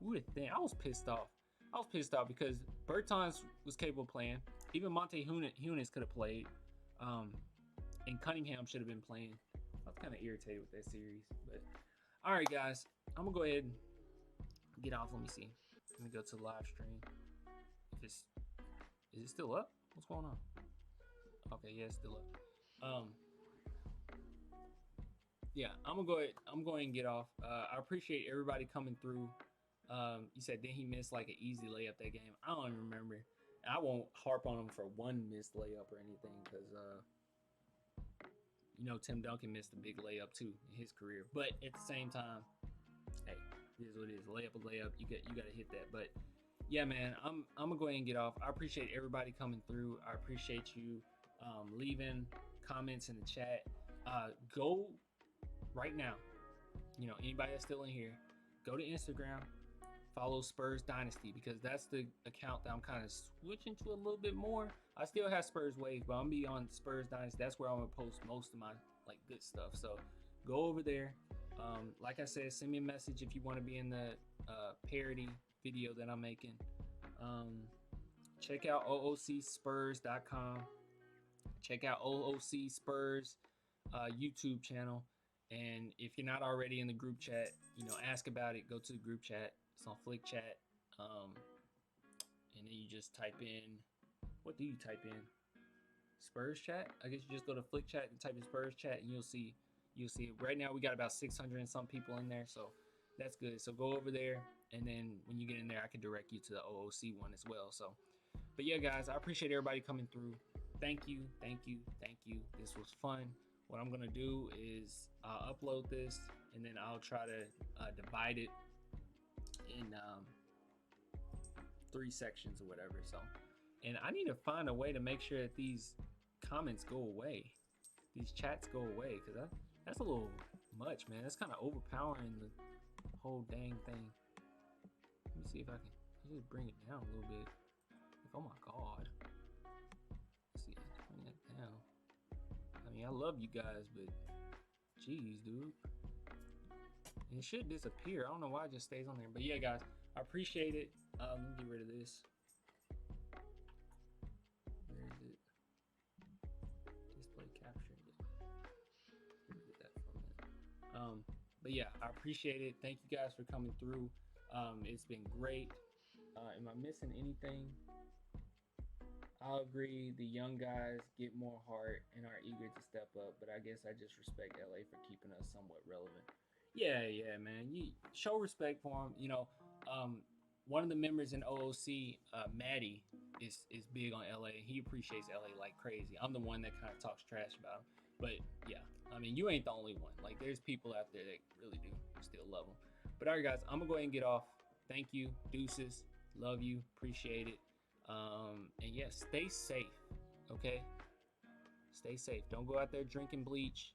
S1: We were thin. I was pissed off. I was pissed off because Bertans was capable of playing. Even Monte Hunis could have played. And Cunningham should have been playing. I was kind of irritated with that series. But all right, guys, I'm gonna go ahead and get off. Let me see. Let me go to the live stream. If it's is it still up? What's going on? Okay, yeah, it's still up. Yeah, I'm going to get off. I appreciate everybody coming through. You said then he missed like an easy layup that game. I don't even remember. I won't harp on him for one missed layup or anything because Tim Duncan missed a big layup too in his career. But at the same time, hey, it is what it is. Layup a layup. You got to hit that. But yeah, man, I'm gonna go ahead and get off. I appreciate everybody coming through. I appreciate you leaving comments in the chat. Go right now. Anybody that's still in here, go to Instagram, follow Spurs Dynasty, because that's the account that I'm kind of switching to a little bit more. I still have Spurs Wave, but I'm gonna be on Spurs Dynasty. That's where I'm gonna post most of my good stuff. So go over there. Like I said, send me a message if you want to be in the parody video that I'm making. Check out oocspurs.com. Check out OOC Spurs YouTube channel. And if you're not already in the group chat, ask about it. Go to the group chat. It's on Flick Chat. And then you just type in, what do you type in? Spurs Chat? I guess you just go to Flick Chat and type in Spurs Chat, and you'll see it. Right now we got about 600 and some people in there, so that's good. So go over there, and then when you get in there, I can direct you to the OOC one as well. So, but yeah, guys, I appreciate everybody coming through. Thank you. This was fun. What I'm gonna do is I'll upload this, and then I'll try to divide it in 3 sections or whatever. So, and I need to find a way to make sure that these comments go away, these chats go away, because that's a little much, man. That's kind of overpowering the whole dang thing. Let me see if I can just bring it down a little bit. Oh my god. Let's see, bring that down. I mean, I love you guys, but jeez, dude. And it should disappear. I don't know why it just stays on there. But yeah, guys, I appreciate it. Let me get rid of this. Where is it? Display capture. Get that for a minute. But yeah, I appreciate it. Thank you guys for coming through. It's been great. Am I missing anything? I'll agree. The young guys get more heart and are eager to step up, but I guess I just respect LA for keeping us somewhat relevant. Yeah, man. You show respect for them. One of the members in OOC, Maddie, is big on LA. He appreciates LA like crazy. I'm the one that kind of talks trash about him. But yeah, I mean, you ain't the only one. Like, there's people out there that really do still love him. But all right, guys, I'm gonna go ahead and get off. Thank you, deuces. Love you, appreciate it. And yeah, stay safe. Okay, stay safe. Don't go out there drinking bleach.